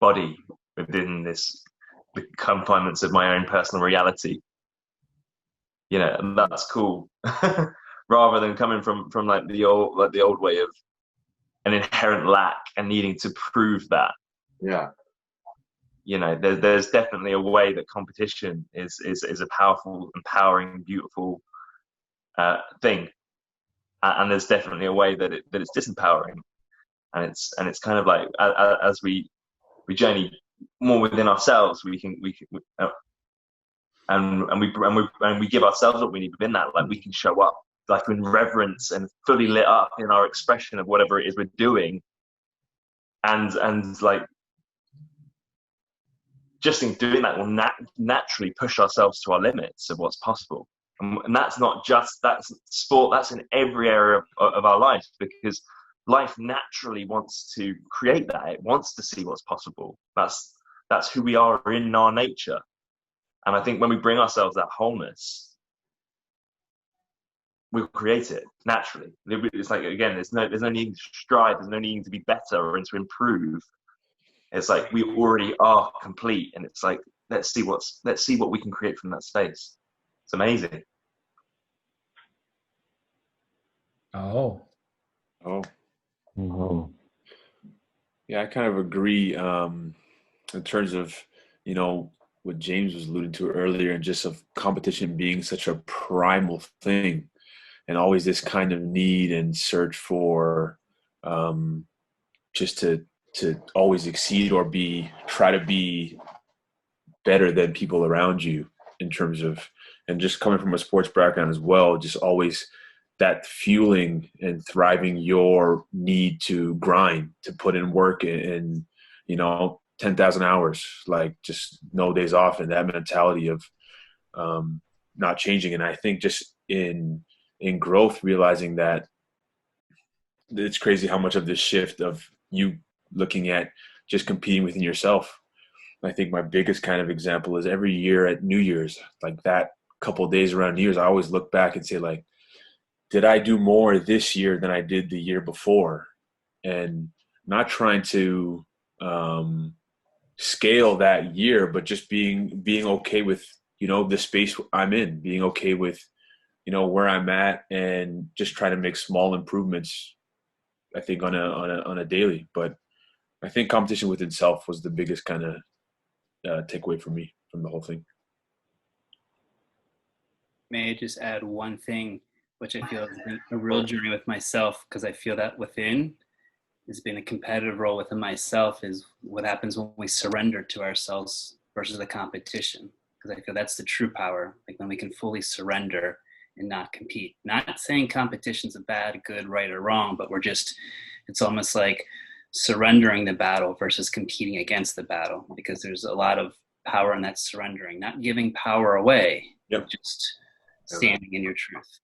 body within the confinements of my own personal reality. You know, and that's cool. Rather than coming from like the old way of an inherent lack and needing to prove that. Yeah. You know, there's definitely a way that competition is a powerful, empowering, beautiful thing, and there's definitely a way that it's disempowering, and it's kind of like as we journey more within ourselves, we give ourselves what we need within that. Like we can show up like in reverence and fully lit up in our expression of whatever it is we're doing, and like just in doing that will naturally push ourselves to our limits of what's possible. And that's not just, that's sport, that's in every area of our life, because life naturally wants to create that. It wants to see what's possible. That's who we are in our nature. And I think when we bring ourselves that wholeness, we'll create it naturally. It's like, again, there's no need to strive, there's no need to be better or to improve. It's like we already are complete, and it's like let's see what we can create from that space. It's amazing. Oh. Yeah, I kind of agree in terms of, you know, what James was alluding to earlier, and just of competition being such a primal thing, and always this kind of need and search for just to always exceed or try to be better than people around you in terms of, and just coming from a sports background as well, just always that fueling and thriving your need to grind, to put in work and you know, 10,000 hours, like just no days off, and that mentality of not changing. And I think just in growth, realizing that it's crazy how much of this shift of you looking at just competing within yourself. I think my biggest kind of example is every year at New Year's, like that couple of days around New Year's, I always look back and say, like, did I do more this year than I did the year before? And not trying to scale that year, but just being okay with, you know, the space I'm in, being okay with, you know, where I'm at, and just trying to make small improvements, I think on a daily. But I think competition within self was the biggest kind of takeaway for me from the whole thing. May I just add one thing, which I feel has been a real journey with myself, because I feel that within has been a competitive role within myself, is what happens when we surrender to ourselves versus the competition. Because I feel that's the true power, like when we can fully surrender and not compete. Not saying competition's a bad, good, right, or wrong, but it's almost like surrendering the battle versus competing against the battle, because there's a lot of power in that surrendering, not giving power away, Yep. just standing in your truth.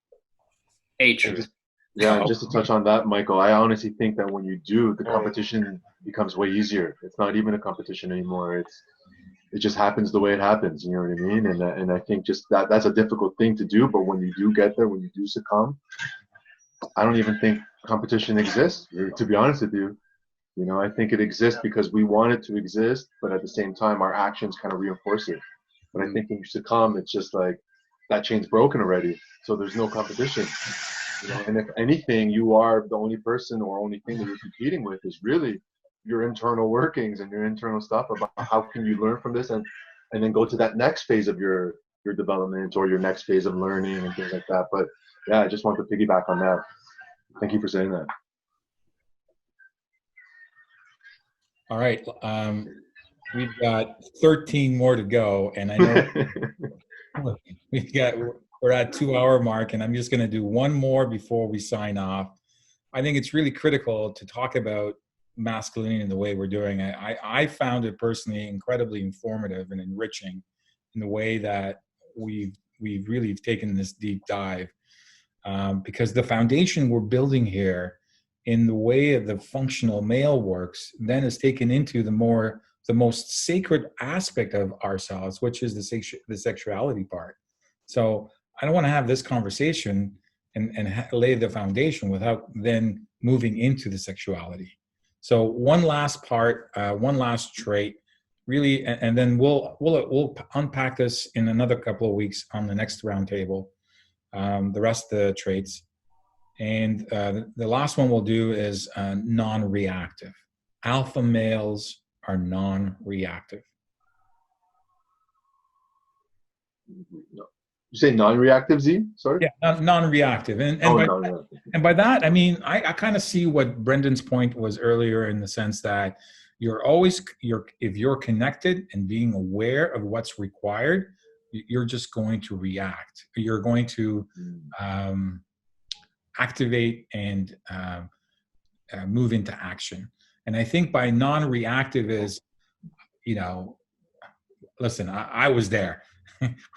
A truth. Just to touch on that, Michael, I honestly think that when you do, the competition becomes way easier. It's not even a competition anymore. It just happens the way it happens. You know what I mean? And I think just that's a difficult thing to do. But when you do get there, when you do succumb, I don't even think competition exists, to be honest with you. You know, I think it exists because we want it to exist, but at the same time, our actions kind of reinforce it. But I think when you succumb, it's just like that chain's broken already. So there's no competition. You know, and if anything, you are the only person or only thing that you're competing with is really your internal workings and your internal stuff about how can you learn from this and then go to that next phase of your development or your next phase of learning and things like that. But yeah, I just want to piggyback on that. Thank you for saying that. All right. We've got 13 more to go, and I know we're at 2-hour mark, and I'm just going to do one more before we sign off. I think it's really critical to talk about masculinity in the way we're doing it. I found it personally incredibly informative and enriching in the way that we've really taken this deep dive, because the foundation we're building here in the way of the functional male works then is taken into the most sacred aspect of ourselves, which is the sexuality part. So I don't want to have this conversation and lay the foundation without then moving into the sexuality. So one last part, one last trait, really, and then we'll unpack this in another couple of weeks on the next roundtable, the rest of the traits. And the last one we'll do is non-reactive. Alpha males are non-reactive. You say non-reactive, Z? Sorry? Yeah, non-reactive. And by that, I mean, I kind of see what Brendan's point was earlier, in the sense that if you're connected and being aware of what's required, you're just going to react. You're going to activate and move into action. And I think by non-reactive is, listen, I was there.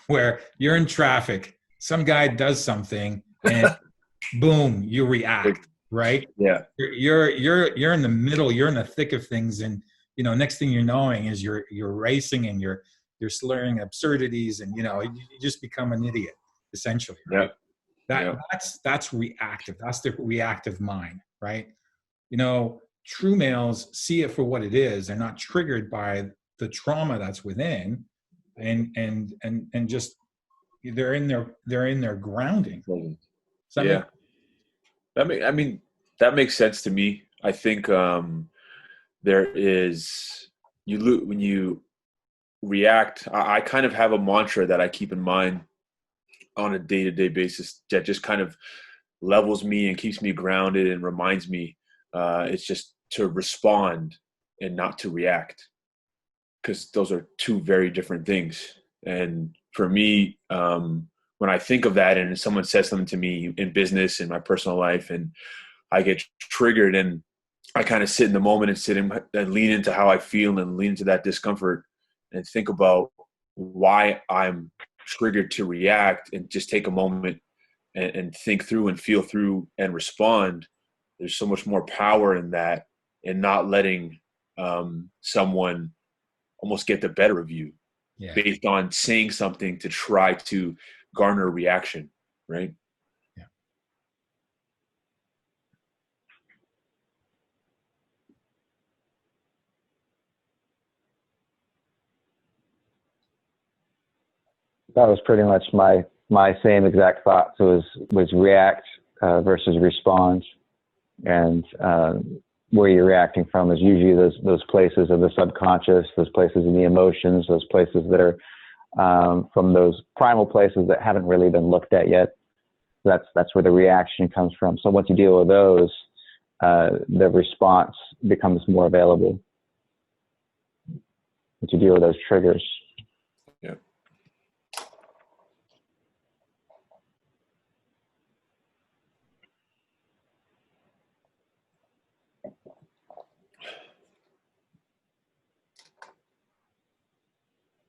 Where you're in traffic, some guy does something, and boom, you react, right? Yeah. You're in the middle, you're in the thick of things, and next thing you're knowing is you're racing, and you're slurring absurdities, and you just become an idiot, essentially. Right? That's reactive. That's the reactive mind, right? True males see it for what it is. They're not triggered by the trauma that's within. And just they're in their grounding. Yeah, that makes sense to me. I think there is when you react. I kind of have a mantra that I keep in mind on a day-to-day basis that just kind of levels me and keeps me grounded and reminds me it's just to respond and not to react. Because those are two very different things. And for me, when I think of that and someone says something to me in business, in my personal life, and I get triggered, and I kind of sit in the moment and lean into how I feel and lean into that discomfort and think about why I'm triggered to react, and just take a moment and think through and feel through and respond. There's so much more power in that, and not letting someone almost get the better of you based on saying something to try to garner a reaction, right? Yeah. That was pretty much my same exact thoughts. Was react versus respond, and where you're reacting from is usually those places of the subconscious, those places in the emotions, those places that are from those primal places that haven't really been looked at yet. That's where the reaction comes from. So once you deal with those, the response becomes more available. Once you deal with those triggers. Yeah.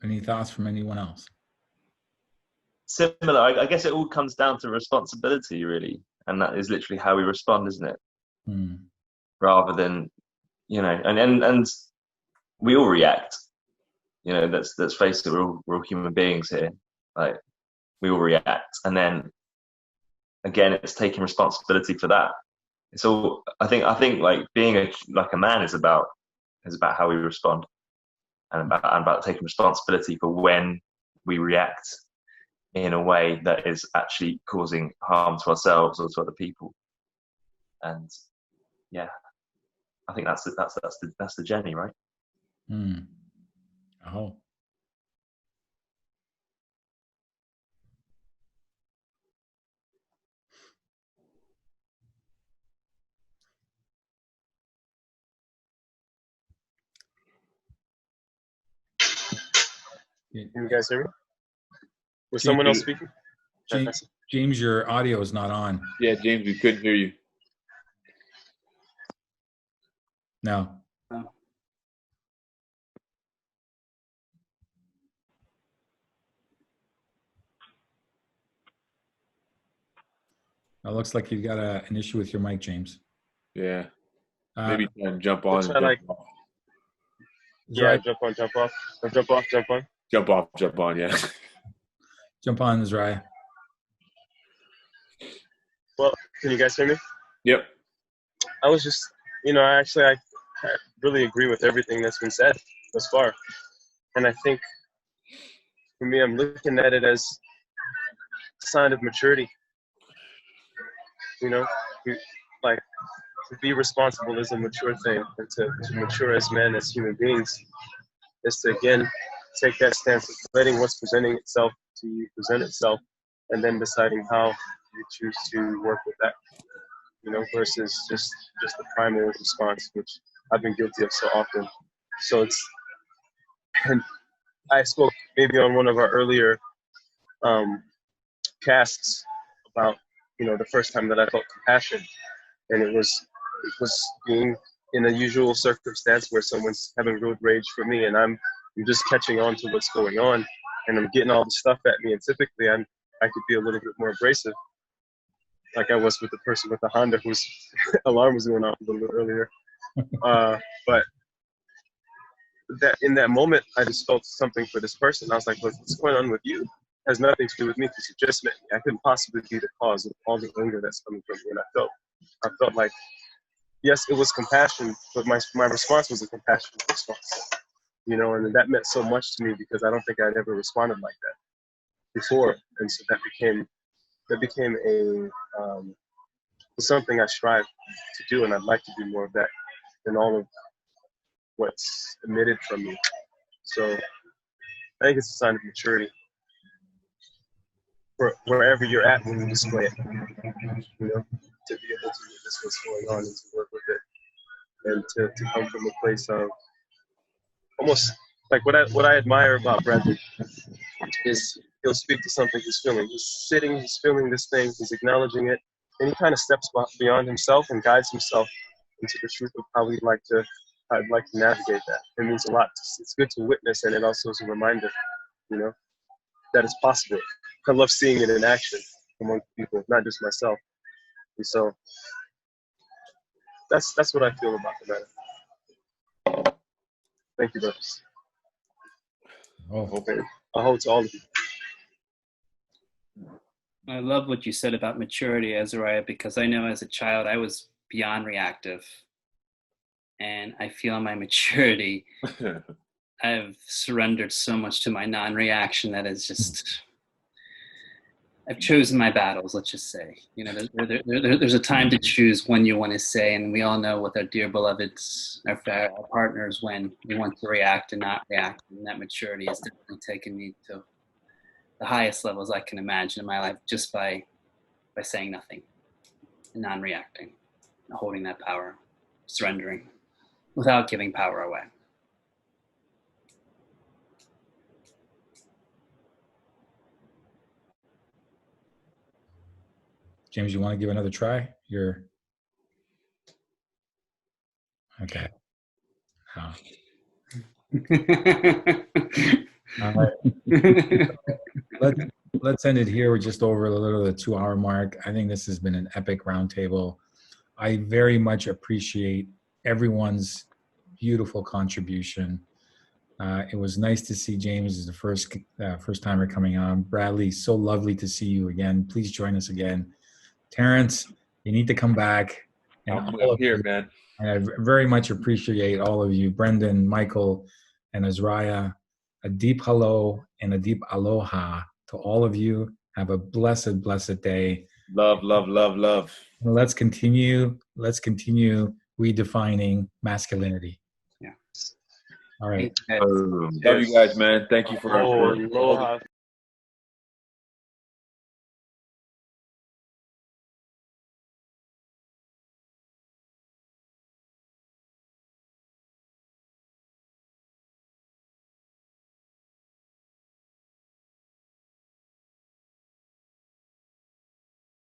Any thoughts from anyone else? Similar. I guess it all comes down to responsibility, really, and that is literally how we respond, isn't it? Rather than, and we all react. Let's face it, we're all human beings here. Like, we all react, and then again, it's taking responsibility for that. It's all. I think like being a man is about how we respond. And about taking responsibility for when we react in a way that is actually causing harm to ourselves or to other people. And yeah, I think that's the journey, right? Oh. Can you guys hear me? Was someone else speaking? James, your audio is not on. Yeah, James, we couldn't hear you. No. It looks like you've got an issue with your mic, James. Yeah. Maybe try and jump on. Jump on, jump off. Or jump off, jump on. Jump off, jump on, yeah. Jump on, Zariah. Well, can you guys hear me? Yep. I was just, I really agree with everything that's been said thus far. And I think for me, I'm looking at it as a sign of maturity. You know, like, to be responsible is a mature thing, and to mature as men, as human beings, is to, again, take that stance of letting what's presenting itself to you present itself, and then deciding how you choose to work with that, you know, versus just the primal response, which I've been guilty of so often. So and I spoke maybe on one of our earlier casts about, you know, the first time that I felt compassion, and it was being in a usual circumstance where someone's having road rage for me, and I'm just catching on to what's going on, and I'm getting all the stuff at me, and typically I could be a little bit more abrasive, like I was with the person with the Honda whose alarm was going off a little bit earlier. But that in that moment, I just felt something for this person. I was like, what's going on with you? It has nothing to do with me, because you just met me. I couldn't possibly be the cause of all the anger that's coming from me. And I felt like, yes, it was compassion, but my response was a compassionate response. You know, and that meant so much to me, because I don't think I'd ever responded like that before. And so that became something I strive to do, and I'd like to do more of that in all of what's emitted from me. So I think it's a sign of maturity for wherever you're at when you display it, you know, to be able to witness what's going on and to work with it, and to come from a place of almost like what I admire about Brandon is he'll speak to something he's feeling. He's sitting, he's feeling this thing, he's acknowledging it, and he kind of steps beyond himself and guides himself into the truth of how I'd like to navigate that. It means a lot. It's good to witness, and it also is a reminder, you know, that it's possible. I love seeing it in action among people, not just myself. And so that's what I feel about the matter. Thank you, brothers. Oh, I hope to all of you. I love what you said about maturity, Azariah, because I know as a child I was beyond reactive. And I feel my maturity, I've surrendered so much to my non-reaction that is just, I've chosen my battles, let's just say. You know, there's a time to choose when you want to say, and we all know with our dear beloveds, our partners, when we want to react and not react. And that maturity has definitely taken me to the highest levels I can imagine in my life, just by saying nothing and non-reacting, holding that power, surrendering without giving power away. James, you want to give another try? You're okay. Oh. All right. Let's end it here. We're just over a little the 2-hour mark. I think this has been an epic roundtable. I very much appreciate everyone's beautiful contribution. It was nice to see James as the first timer coming on. Bradley, so lovely to see you again. Please join us again. Terence, you need to come back. And I'm here, man. And I very much appreciate all of you, Brendan, Michael, and Azariah. A deep hello and a deep aloha to all of you. Have a blessed, blessed day. Love, love, love, love. And let's continue redefining masculinity. Yeah. All right. Love you guys, man. Thank you for Aloha.